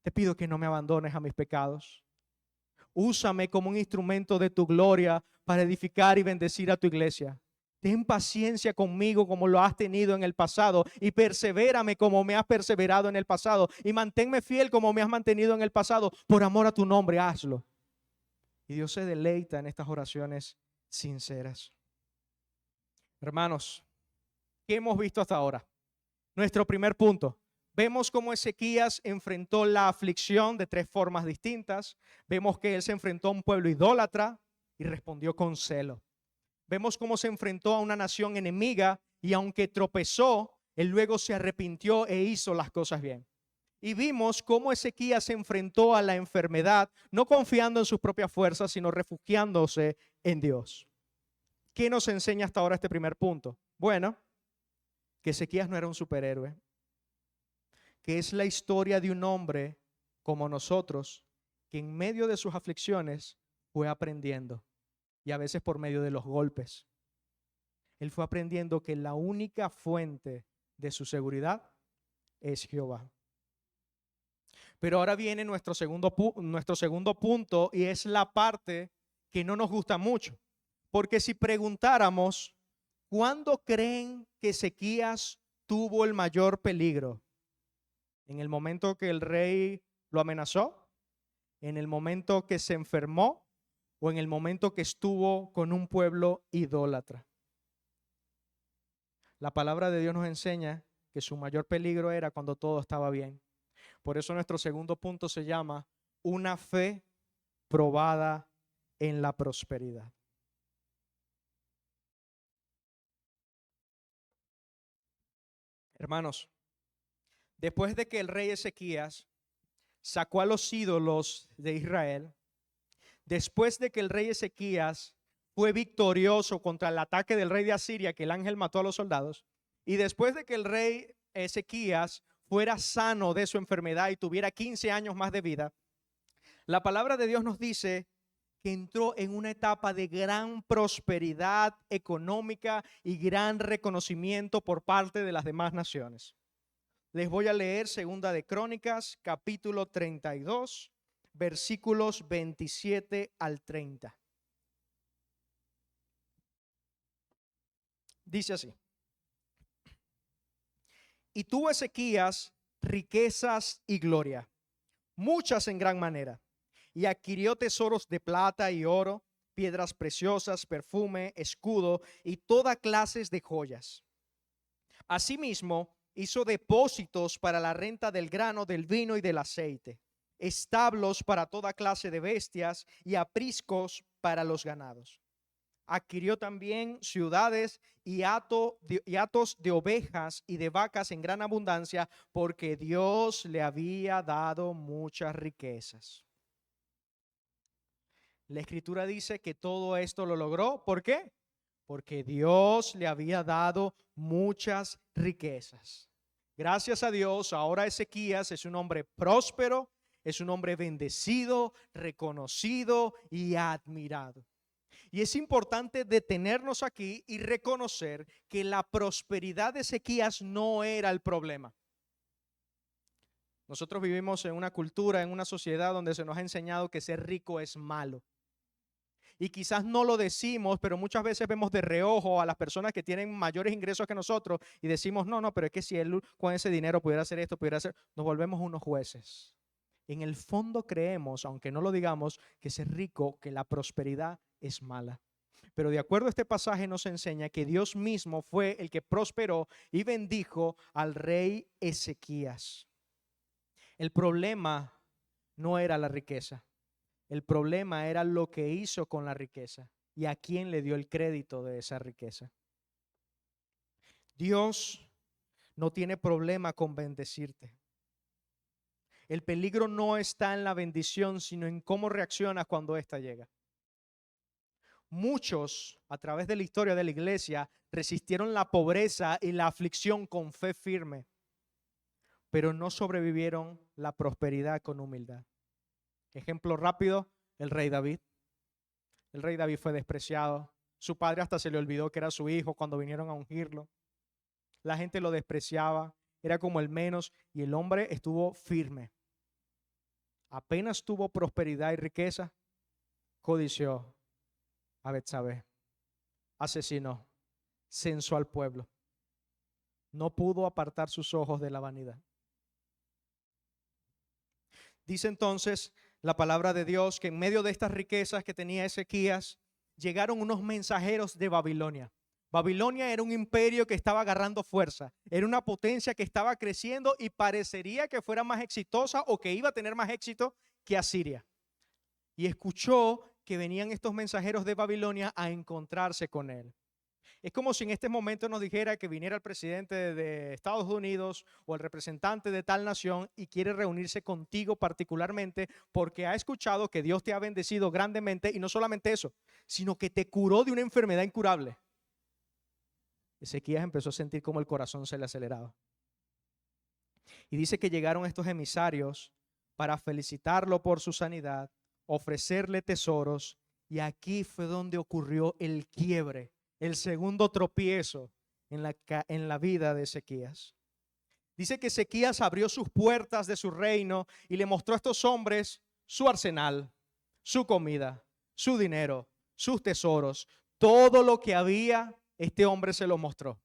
Te pido que no me abandones a mis pecados. Úsame como un instrumento de tu gloria para edificar y bendecir a tu iglesia. Ten paciencia conmigo como lo has tenido en el pasado y persevérame como me has perseverado en el pasado y manténme fiel como me has mantenido en el pasado. Por amor a tu nombre, hazlo. Y Dios se deleita en estas oraciones sinceras. Hermanos, ¿qué hemos visto hasta ahora? Nuestro primer punto. Vemos cómo Ezequías enfrentó la aflicción de tres formas distintas. Vemos que él se enfrentó a un pueblo idólatra y respondió con celo. Vemos cómo se enfrentó a una nación enemiga y aunque tropezó, él luego se arrepintió e hizo las cosas bien. Y vimos cómo Ezequías se enfrentó a la enfermedad, no confiando en sus propias fuerzas, sino refugiándose en Dios. ¿Qué nos enseña hasta ahora este primer punto? Bueno, que Ezequías no era un superhéroe, que es la historia de un hombre como nosotros, que en medio de sus aflicciones fue aprendiendo, y a veces por medio de los golpes. Él fue aprendiendo que la única fuente de su seguridad es Jehová. Pero ahora viene nuestro segundo punto, y es la parte que no nos gusta mucho. Porque si preguntáramos, ¿cuándo creen que Ezequías tuvo el mayor peligro? ¿En el momento que el rey lo amenazó? ¿En el momento que se enfermó? ¿O en el momento que estuvo con un pueblo idólatra? La palabra de Dios nos enseña que su mayor peligro era cuando todo estaba bien. Por eso nuestro segundo punto se llama una fe probada en la prosperidad. Hermanos, después de que el rey Ezequías sacó a los ídolos de Israel, después de que el rey Ezequías fue victorioso contra el ataque del rey de Asiria, que el ángel mató a los soldados, y después de que el rey Ezequías fuera sano de su enfermedad y tuviera 15 años más de vida, la palabra de Dios nos dice que entró en una etapa de gran prosperidad económica y gran reconocimiento por parte de las demás naciones. Les voy a leer Segunda de Crónicas, capítulo 32, versículos 27 al 30. Dice así: y tuvo Ezequías riquezas y gloria, muchas en gran manera, y adquirió tesoros de plata y oro, piedras preciosas, perfume, escudo y toda clase de joyas. Asimismo, hizo depósitos para la renta del grano, del vino y del aceite, establos para toda clase de bestias y apriscos para los ganados. Adquirió también ciudades y hatos de ovejas y de vacas en gran abundancia, porque Dios le había dado muchas riquezas. La Escritura dice que todo esto lo logró. ¿Por qué? Porque Dios le había dado muchas riquezas. Gracias a Dios, ahora Ezequías es un hombre próspero, es un hombre bendecido, reconocido y admirado. Y es importante detenernos aquí y reconocer que la prosperidad de Ezequías no era el problema. Nosotros vivimos en una cultura, en una sociedad donde se nos ha enseñado que ser rico es malo. Y quizás no lo decimos, pero muchas veces vemos de reojo a las personas que tienen mayores ingresos que nosotros y decimos, no, pero es que si él con ese dinero pudiera hacer esto, pudiera hacer, nos volvemos unos jueces. En el fondo creemos, aunque no lo digamos, que ser rico, que la prosperidad es mala. Pero de acuerdo a este pasaje nos enseña que Dios mismo fue el que prosperó y bendijo al rey Ezequías. El problema no era la riqueza. El problema era lo que hizo con la riqueza y a quién le dio el crédito de esa riqueza. Dios no tiene problema con bendecirte. El peligro no está en la bendición, sino en cómo reaccionas cuando ésta llega. Muchos, a través de la historia de la iglesia, resistieron la pobreza y la aflicción con fe firme. pero no sobrevivieron la prosperidad con humildad. Ejemplo rápido, el rey David. El rey David fue despreciado. Su padre hasta se le olvidó que era su hijo cuando vinieron a ungirlo. La gente lo despreciaba, era como el menos, y el hombre estuvo firme. Apenas tuvo prosperidad y riqueza, codició a Betsabé, asesinó, censó al pueblo. No pudo apartar sus ojos de la vanidad. Dice entonces la palabra de Dios que en medio de estas riquezas que tenía Ezequías, llegaron unos mensajeros de Babilonia. Babilonia era un imperio que estaba agarrando fuerza, era una potencia que estaba creciendo y parecería que fuera más exitosa o que iba a tener más éxito que Asiria. Y escuchó que venían estos mensajeros de Babilonia a encontrarse con él. Es como si en este momento nos dijera que viniera el presidente de Estados Unidos o el representante de tal nación y quiere reunirse contigo particularmente porque ha escuchado que Dios te ha bendecido grandemente, y no solamente eso, sino que te curó de una enfermedad incurable. Ezequías empezó a sentir como el corazón se le aceleraba. Y dice que llegaron estos emisarios para felicitarlo por su sanidad, ofrecerle tesoros, y aquí fue donde ocurrió el quiebre, el segundo tropiezo en la vida de Ezequías. Dice que Ezequías abrió sus puertas de su reino y le mostró a estos hombres su arsenal, su comida, su dinero, sus tesoros, todo lo que había. Este hombre se lo mostró.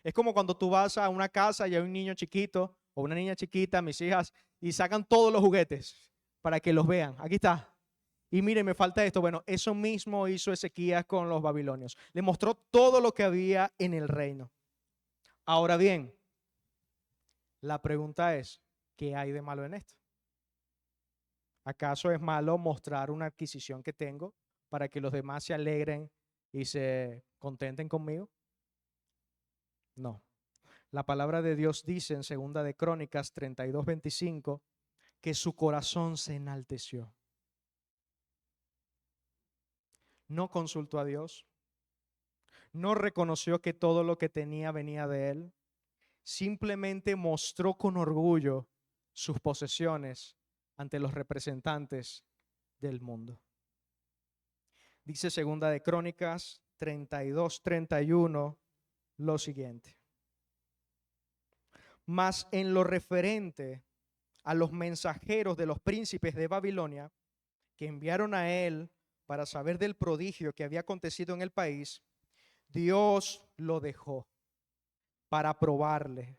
Es como cuando tú vas a una casa y hay un niño chiquito o una niña chiquita, mis hijas, y sacan todos los juguetes para que los vean. Aquí está. Y mire, me falta esto. Bueno, eso mismo hizo Ezequías con los babilonios. Le mostró todo lo que había en el reino. Ahora bien, la pregunta es, ¿qué hay de malo en esto? ¿Acaso es malo mostrar una adquisición que tengo para que los demás se alegren y se contenten conmigo? No. La palabra de Dios dice en 2 de Crónicas 32:25 que su corazón se enalteció. No consultó a Dios, no reconoció que todo lo que tenía venía de él, simplemente mostró con orgullo sus posesiones ante los representantes del mundo. Dice 2 de Crónicas 32:31 lo siguiente: mas en lo referente a los mensajeros de los príncipes de Babilonia que enviaron a él para saber del prodigio que había acontecido en el país, Dios lo dejó para probarle,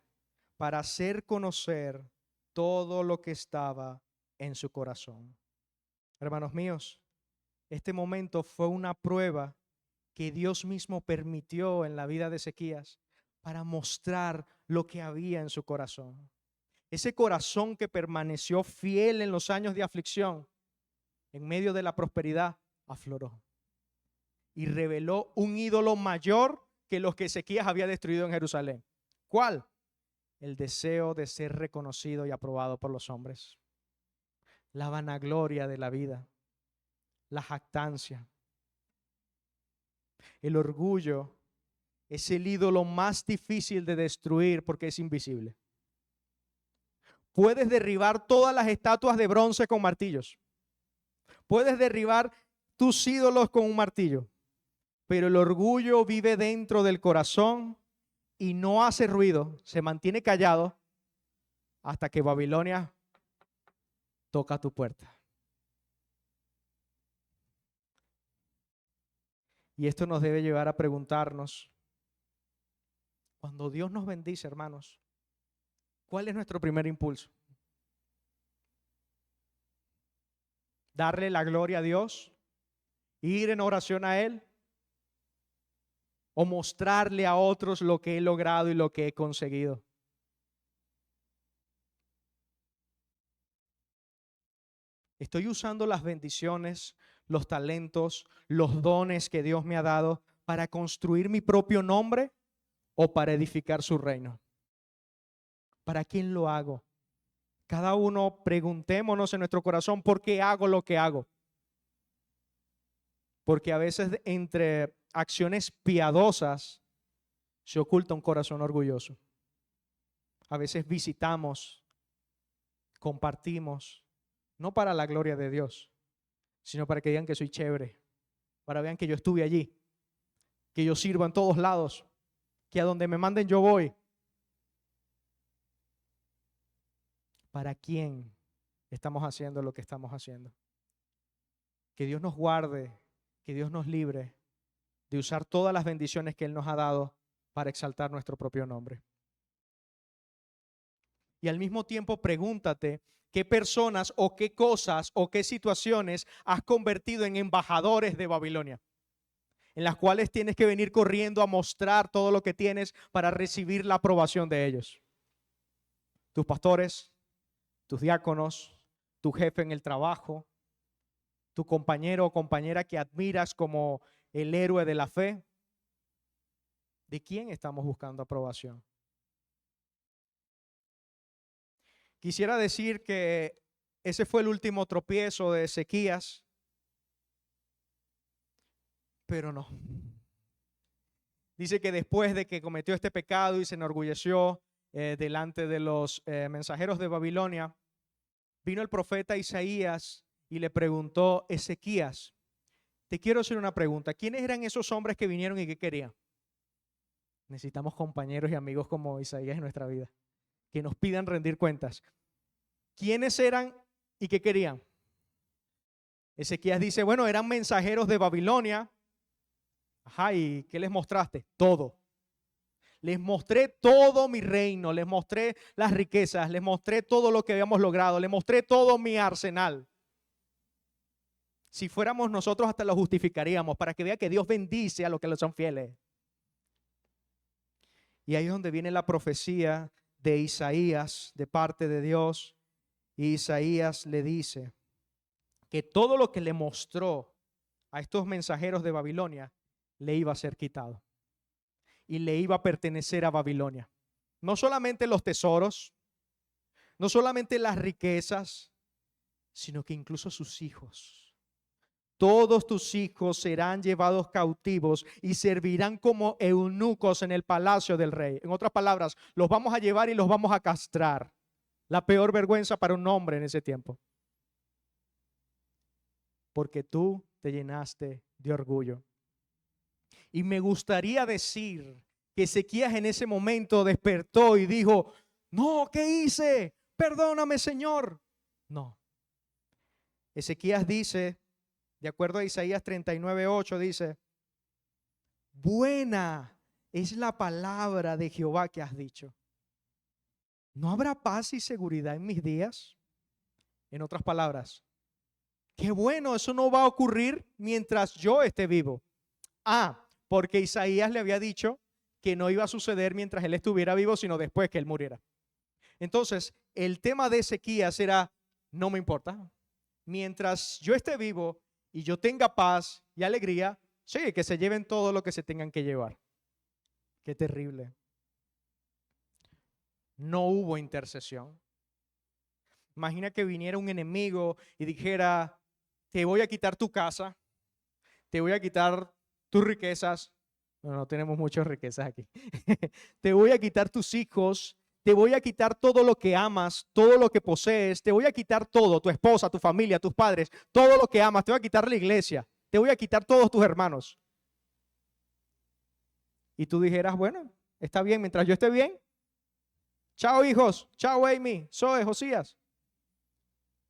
para hacer conocer todo lo que estaba en su corazón. Hermanos míos, este momento fue una prueba que Dios mismo permitió en la vida de Ezequías para mostrar lo que había en su corazón. Ese corazón que permaneció fiel en los años de aflicción, en medio de la prosperidad, afloró y reveló un ídolo mayor que los que Ezequías había destruido en Jerusalén. ¿Cuál? El deseo de ser reconocido y aprobado por los hombres. La vanagloria de la vida, la jactancia, el orgullo es el ídolo más difícil de destruir porque es invisible. Puedes derribar todas las estatuas de bronce con martillos. Puedes derribar tus ídolos con un martillo. Pero el orgullo vive dentro del corazón y no hace ruido, se mantiene callado hasta que Babilonia toca tu puerta. Y esto nos debe llevar a preguntarnos, cuando Dios nos bendice, hermanos, ¿cuál es nuestro primer impulso? ¿Darle la gloria a Dios? ¿Ir en oración a Él? ¿O mostrarle a otros lo que he logrado y lo que he conseguido? ¿Estoy usando las bendiciones, los talentos, los dones que Dios me ha dado para construir mi propio nombre o para edificar su reino? ¿Para quién lo hago? Cada uno preguntémonos en nuestro corazón, ¿por qué hago lo que hago? Porque a veces entre acciones piadosas se oculta un corazón orgulloso. a veces visitamos, compartimos, no para la gloria de Dios, sino para que digan que soy chévere, para que vean que yo estuve allí, que yo sirvo en todos lados, que a donde me manden yo voy. ¿Para quién estamos haciendo lo que estamos haciendo? Que Dios nos guarde, que Dios nos libre de usar todas las bendiciones que Él nos ha dado para exaltar nuestro propio nombre. Y al mismo tiempo pregúntate qué personas o qué cosas o qué situaciones has convertido en embajadores de Babilonia, en las cuales tienes que venir corriendo a mostrar todo lo que tienes para recibir la aprobación de ellos. Tus pastores, tus diáconos, tu jefe en el trabajo, tu compañero o compañera que admiras como el héroe de la fe. ¿De quién estamos buscando aprobación? Quisiera decir que ese fue el último tropiezo de Ezequías, pero no. Dice que después de que cometió este pecado y se enorgulleció delante de los mensajeros de Babilonia, vino el profeta Isaías y le preguntó: Ezequías, te quiero hacer una pregunta. ¿Quiénes eran esos hombres que vinieron y qué querían? Necesitamos compañeros y amigos como Isaías en nuestra vida, que nos pidan rendir cuentas. ¿Quiénes eran y qué querían? Ezequías dice, bueno, eran mensajeros de Babilonia. Ajá, ¿y qué les mostraste? Todo. Les mostré todo mi reino, les mostré las riquezas, les mostré todo lo que habíamos logrado, les mostré todo mi arsenal. Si fuéramos nosotros hasta lo justificaríamos para que vea que Dios bendice a los que le son fieles. Y ahí es donde viene la profecía de Isaías de parte de Dios. Y Isaías le dice que todo lo que le mostró a estos mensajeros de Babilonia le iba a ser quitado y le iba a pertenecer a Babilonia. No solamente los tesoros, no solamente las riquezas, sino que incluso sus hijos. Todos tus hijos serán llevados cautivos y servirán como eunucos en el palacio del rey. En otras palabras, los vamos a llevar y los vamos a castrar. La peor vergüenza para un hombre en ese tiempo. Porque tú te llenaste de orgullo. Y me gustaría decir que Ezequías en ese momento despertó y dijo, no, ¿qué hice? Perdóname, Señor. No. Ezequías dice, de acuerdo a Isaías 39:8, dice, buena es la palabra de Jehová que has dicho. ¿No habrá paz y seguridad en mis días? En otras palabras, qué bueno, eso no va a ocurrir mientras yo esté vivo. Porque Isaías le había dicho que no iba a suceder mientras él estuviera vivo, sino después que él muriera. Entonces, el tema de Ezequías era, no me importa. Mientras yo esté vivo y yo tenga paz y alegría, sí, que se lleven todo lo que se tengan que llevar. Qué terrible. No hubo intercesión. Imagina que viniera un enemigo y dijera, te voy a quitar tu casa, te voy a quitar tus riquezas. Bueno, no tenemos muchas riquezas aquí. Te voy a quitar tus hijos, te voy a quitar todo lo que amas, todo lo que posees, te voy a quitar todo, tu esposa, tu familia, tus padres, todo lo que amas, te voy a quitar la iglesia, te voy a quitar todos tus hermanos. Y tú dijeras, bueno, está bien, mientras yo esté bien. Chao hijos, chao Amy, Zoe, Josías.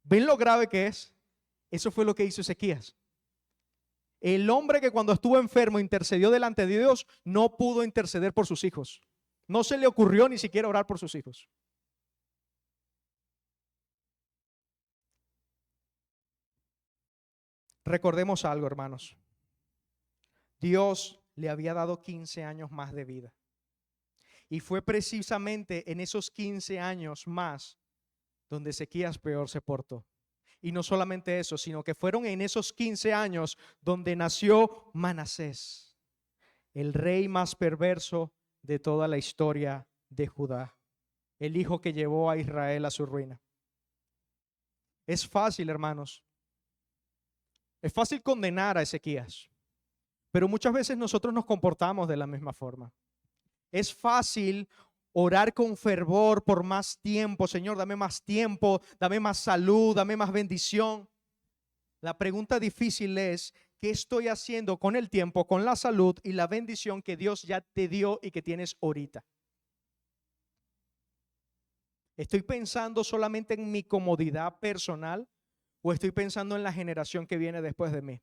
¿Ven lo grave que es? Eso fue lo que hizo Ezequías. El hombre que cuando estuvo enfermo intercedió delante de Dios, no pudo interceder por sus hijos. No se le ocurrió ni siquiera orar por sus hijos. Recordemos algo, hermanos. Dios le había dado 15 años más de vida. Y fue precisamente en esos 15 años más donde Ezequías peor se portó. Y no solamente eso, sino que fueron en esos 15 años donde nació Manasés, el rey más perverso de toda la historia de Judá, el hijo que llevó a Israel a su ruina. Es fácil, hermanos. Es fácil condenar a Ezequías, pero muchas veces nosotros nos comportamos de la misma forma. Es fácil Orar con fervor por más tiempo. Señor, dame más tiempo, dame más salud, dame más bendición. La pregunta difícil es, ¿qué estoy haciendo con el tiempo, con la salud y la bendición que Dios ya te dio y que tienes ahorita? ¿Estoy pensando solamente en mi comodidad personal o estoy pensando en la generación que viene después de mí?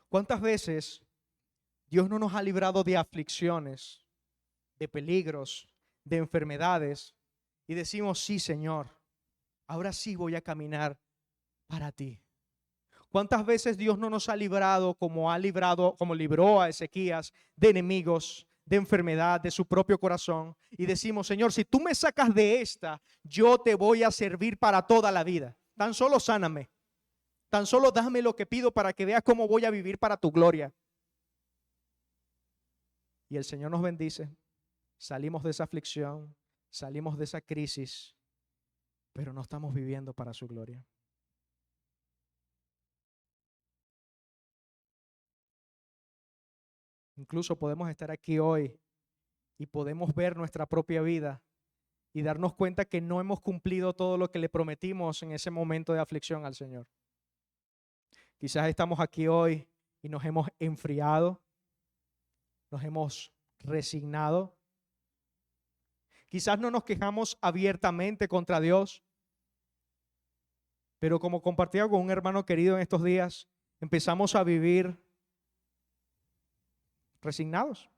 ¿Cuántas veces Dios no nos ha librado de aflicciones, de peligros, de enfermedades y decimos, sí, Señor, ahora sí voy a caminar para ti? ¿Cuántas veces Dios no nos ha librado como libró a Ezequías de enemigos, de enfermedad, de su propio corazón? Y decimos, Señor, si tú me sacas de esta, yo te voy a servir para toda la vida. Tan solo sáname. Tan solo dame lo que pido para que veas cómo voy a vivir para tu gloria. Y el Señor nos bendice. Salimos de esa aflicción, salimos de esa crisis, pero no estamos viviendo para su gloria. Incluso podemos estar aquí hoy y podemos ver nuestra propia vida y darnos cuenta que no hemos cumplido todo lo que le prometimos en ese momento de aflicción al Señor. Quizás estamos aquí hoy y nos hemos enfriado, nos hemos resignado. Quizás no nos quejamos abiertamente contra Dios, pero como compartía con un hermano querido en estos días, empezamos a vivir resignados.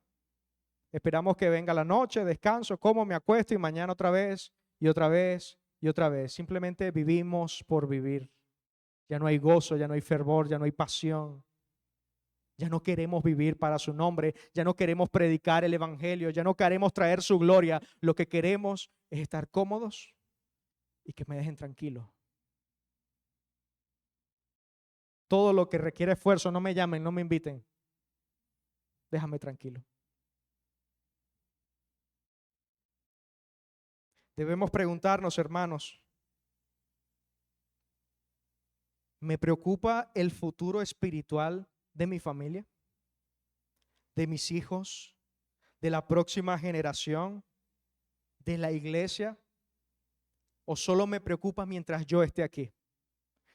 Esperamos que venga la noche, descanso, como, me acuesto y mañana otra vez y otra vez y otra vez. Simplemente vivimos por vivir. Ya no hay gozo, ya no hay fervor, ya no hay pasión. Ya no queremos vivir para su nombre, ya no queremos predicar el evangelio, ya no queremos traer su gloria. Lo que queremos es estar cómodos y que me dejen tranquilo. Todo lo que requiere esfuerzo, no me llamen, no me inviten. Déjame tranquilo. Debemos preguntarnos, hermanos, ¿me preocupa el futuro espiritual de mi familia, de mis hijos, de la próxima generación, de la iglesia? ¿O solo me preocupa mientras yo esté aquí?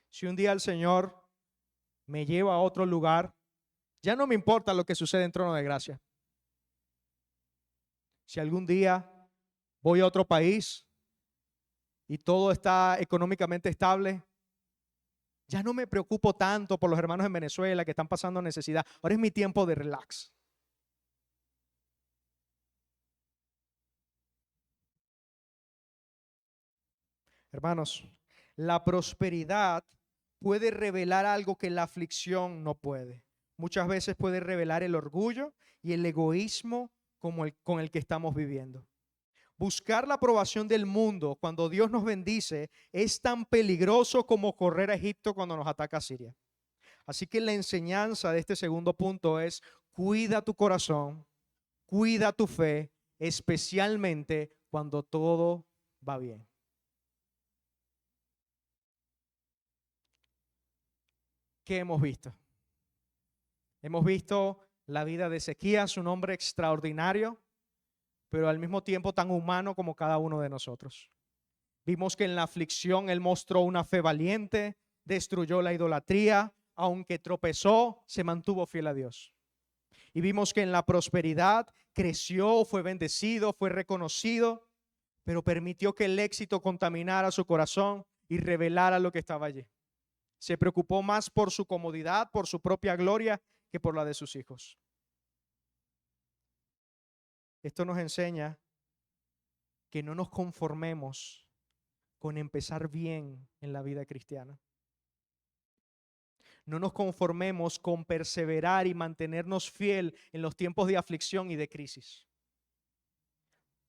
Si un día el Señor me lleva a otro lugar, ya no me importa lo que sucede en Trono de Gracia. Si algún día voy a otro país y todo está económicamente estable, ya no me preocupo tanto por los hermanos en Venezuela que están pasando necesidad. Ahora es mi tiempo de relax. Hermanos, la prosperidad puede revelar algo que la aflicción no puede. Muchas veces puede revelar el orgullo y el egoísmo con el que estamos viviendo. Buscar la aprobación del mundo cuando Dios nos bendice es tan peligroso como correr a Egipto cuando nos ataca Siria. Así que la enseñanza de este segundo punto es: cuida tu corazón, cuida tu fe, especialmente cuando todo va bien. ¿Qué hemos visto? Hemos visto la vida de Ezequías, un hombre extraordinario, pero al mismo tiempo tan humano como cada uno de nosotros. Vimos que en la aflicción él mostró una fe valiente, destruyó la idolatría, aunque tropezó, se mantuvo fiel a Dios. Y vimos que en la prosperidad creció, fue bendecido, fue reconocido, pero permitió que el éxito contaminara su corazón y revelara lo que estaba allí. Se preocupó más por su comodidad, por su propia gloria, que por la de sus hijos. Esto nos enseña que no nos conformemos con empezar bien en la vida cristiana. No nos conformemos con perseverar y mantenernos fiel en los tiempos de aflicción y de crisis.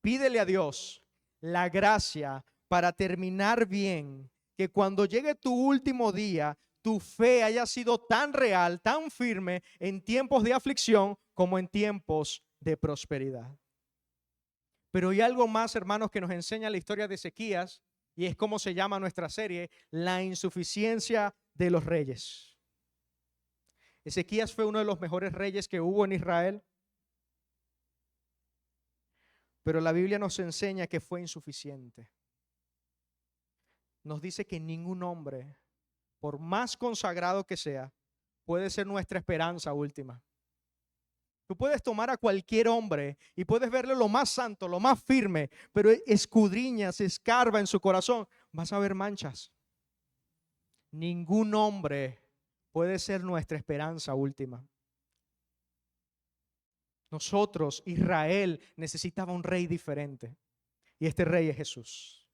Pídele a Dios la gracia para terminar bien, que cuando llegue tu último día, tu fe haya sido tan real, tan firme en tiempos de aflicción como en tiempos de prosperidad. Pero hay algo más, hermanos, que nos enseña la historia de Ezequías, y es como se llama nuestra serie: la insuficiencia de los reyes. Ezequías fue uno de los mejores reyes que hubo en Israel. Pero la Biblia nos enseña que fue insuficiente. Nos dice que ningún hombre, por más consagrado que sea, puede ser nuestra esperanza última. Tú puedes tomar a cualquier hombre y puedes verle lo más santo, lo más firme, pero escudriñas, escarba en su corazón, vas a ver manchas. Ningún hombre puede ser nuestra esperanza última. Nosotros, Israel, necesitaba un rey diferente. Y este rey es Jesús.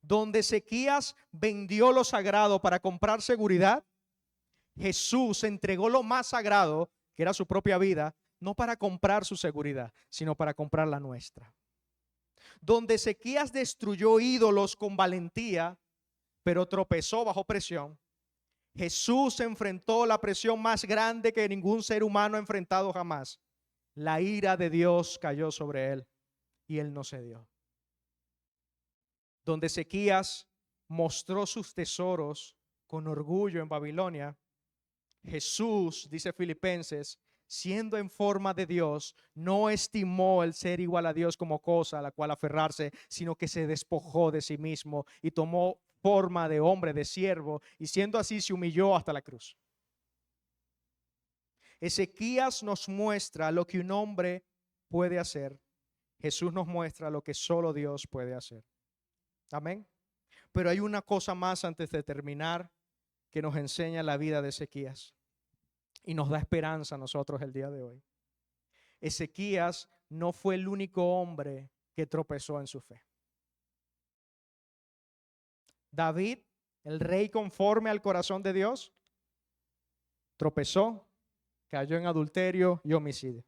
Donde Ezequías vendió lo sagrado para comprar seguridad, Jesús entregó lo más sagrado, que era su propia vida, no para comprar su seguridad, sino para comprar la nuestra. Donde Ezequías destruyó ídolos con valentía, pero tropezó bajo presión, Jesús enfrentó la presión más grande que ningún ser humano ha enfrentado jamás. La ira de Dios cayó sobre él y él no cedió. Donde Ezequías mostró sus tesoros con orgullo en Babilonia, Jesús, dice Filipenses, siendo en forma de Dios, no estimó el ser igual a Dios como cosa a la cual aferrarse, sino que se despojó de sí mismo y tomó forma de hombre, de siervo, y siendo así se humilló hasta la cruz. Ezequías nos muestra lo que un hombre puede hacer. Jesús nos muestra lo que solo Dios puede hacer. Amén. Pero hay una cosa más antes de terminar que nos enseña la vida de Ezequías y nos da esperanza a nosotros el día de hoy. Ezequías no fue el único hombre que tropezó en su fe. David, el rey conforme al corazón de Dios, tropezó, cayó en adulterio y homicidio.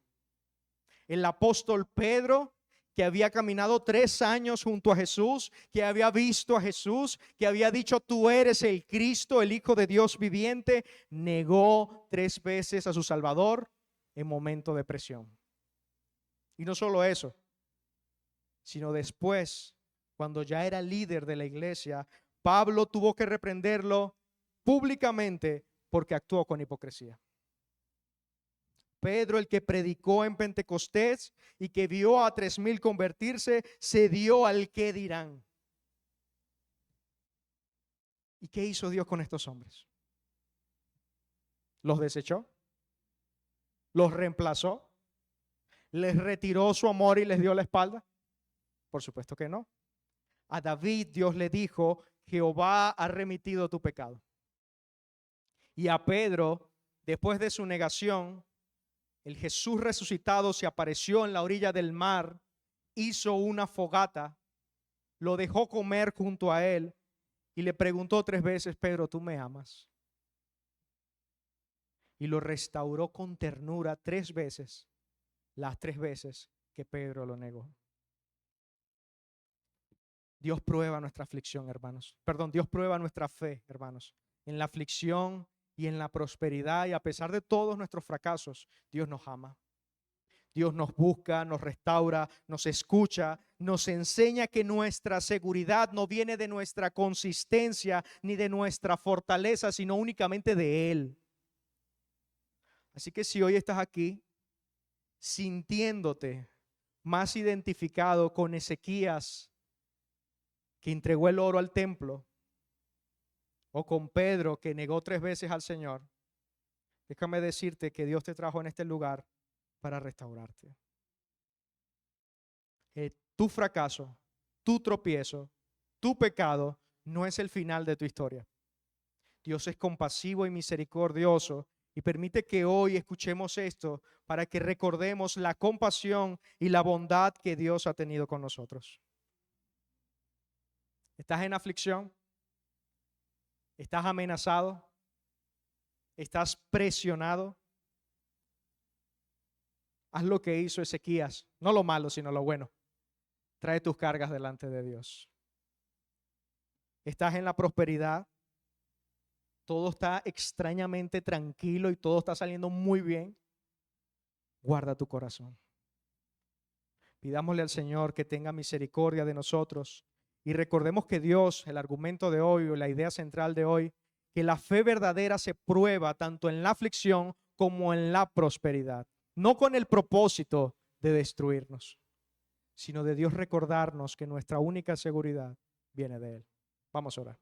El apóstol Pedro, que había caminado 3 años junto a Jesús, que había visto a Jesús, que había dicho: tú eres el Cristo, el Hijo de Dios viviente, negó 3 veces a su Salvador en momento de presión. Y no solo eso, sino después, cuando ya era líder de la iglesia, Pablo tuvo que reprenderlo públicamente porque actuó con hipocresía. Pedro, el que predicó en Pentecostés y que vio a 3,000 convertirse, se dio al qué dirán. ¿Y qué hizo Dios con estos hombres? ¿Los desechó? ¿Los reemplazó? ¿Les retiró su amor y les dio la espalda? Por supuesto que no. A David Dios le dijo: Jehová ha remitido tu pecado. Y a Pedro, después de su negación, el Jesús resucitado se apareció en la orilla del mar, hizo una fogata, lo dejó comer junto a él y le preguntó 3 veces: Pedro, ¿tú me amas? Y lo restauró con ternura 3 veces, las 3 veces que Pedro lo negó. Dios prueba nuestra aflicción, hermanos. Perdón, Dios prueba nuestra fe, hermanos. En la aflicción y en la prosperidad, y a pesar de todos nuestros fracasos, Dios nos ama. Dios nos busca, nos restaura, nos escucha, nos enseña que nuestra seguridad no viene de nuestra consistencia ni de nuestra fortaleza, sino únicamente de Él. Así que si hoy estás aquí sintiéndote más identificado con Ezequías, que entregó el oro al templo, o con Pedro, que negó 3 veces al Señor, déjame decirte que Dios te trajo en este lugar para restaurarte. Tu fracaso, tu tropiezo, tu pecado no es el final de tu historia. Dios es compasivo y misericordioso y permite que hoy escuchemos esto para que recordemos la compasión y la bondad que Dios ha tenido con nosotros. ¿Estás en aflicción? ¿Estás amenazado? ¿Estás presionado? Haz lo que hizo Ezequías, no lo malo, sino lo bueno. Trae tus cargas delante de Dios. ¿Estás en la prosperidad? Todo está extrañamente tranquilo y todo está saliendo muy bien. Guarda tu corazón. Pidámosle al Señor que tenga misericordia de nosotros. Y recordemos que Dios, el argumento de hoy o la idea central de hoy, que la fe verdadera se prueba tanto en la aflicción como en la prosperidad. no con el propósito de destruirnos, sino de Dios recordarnos que nuestra única seguridad viene de Él. Vamos a orar.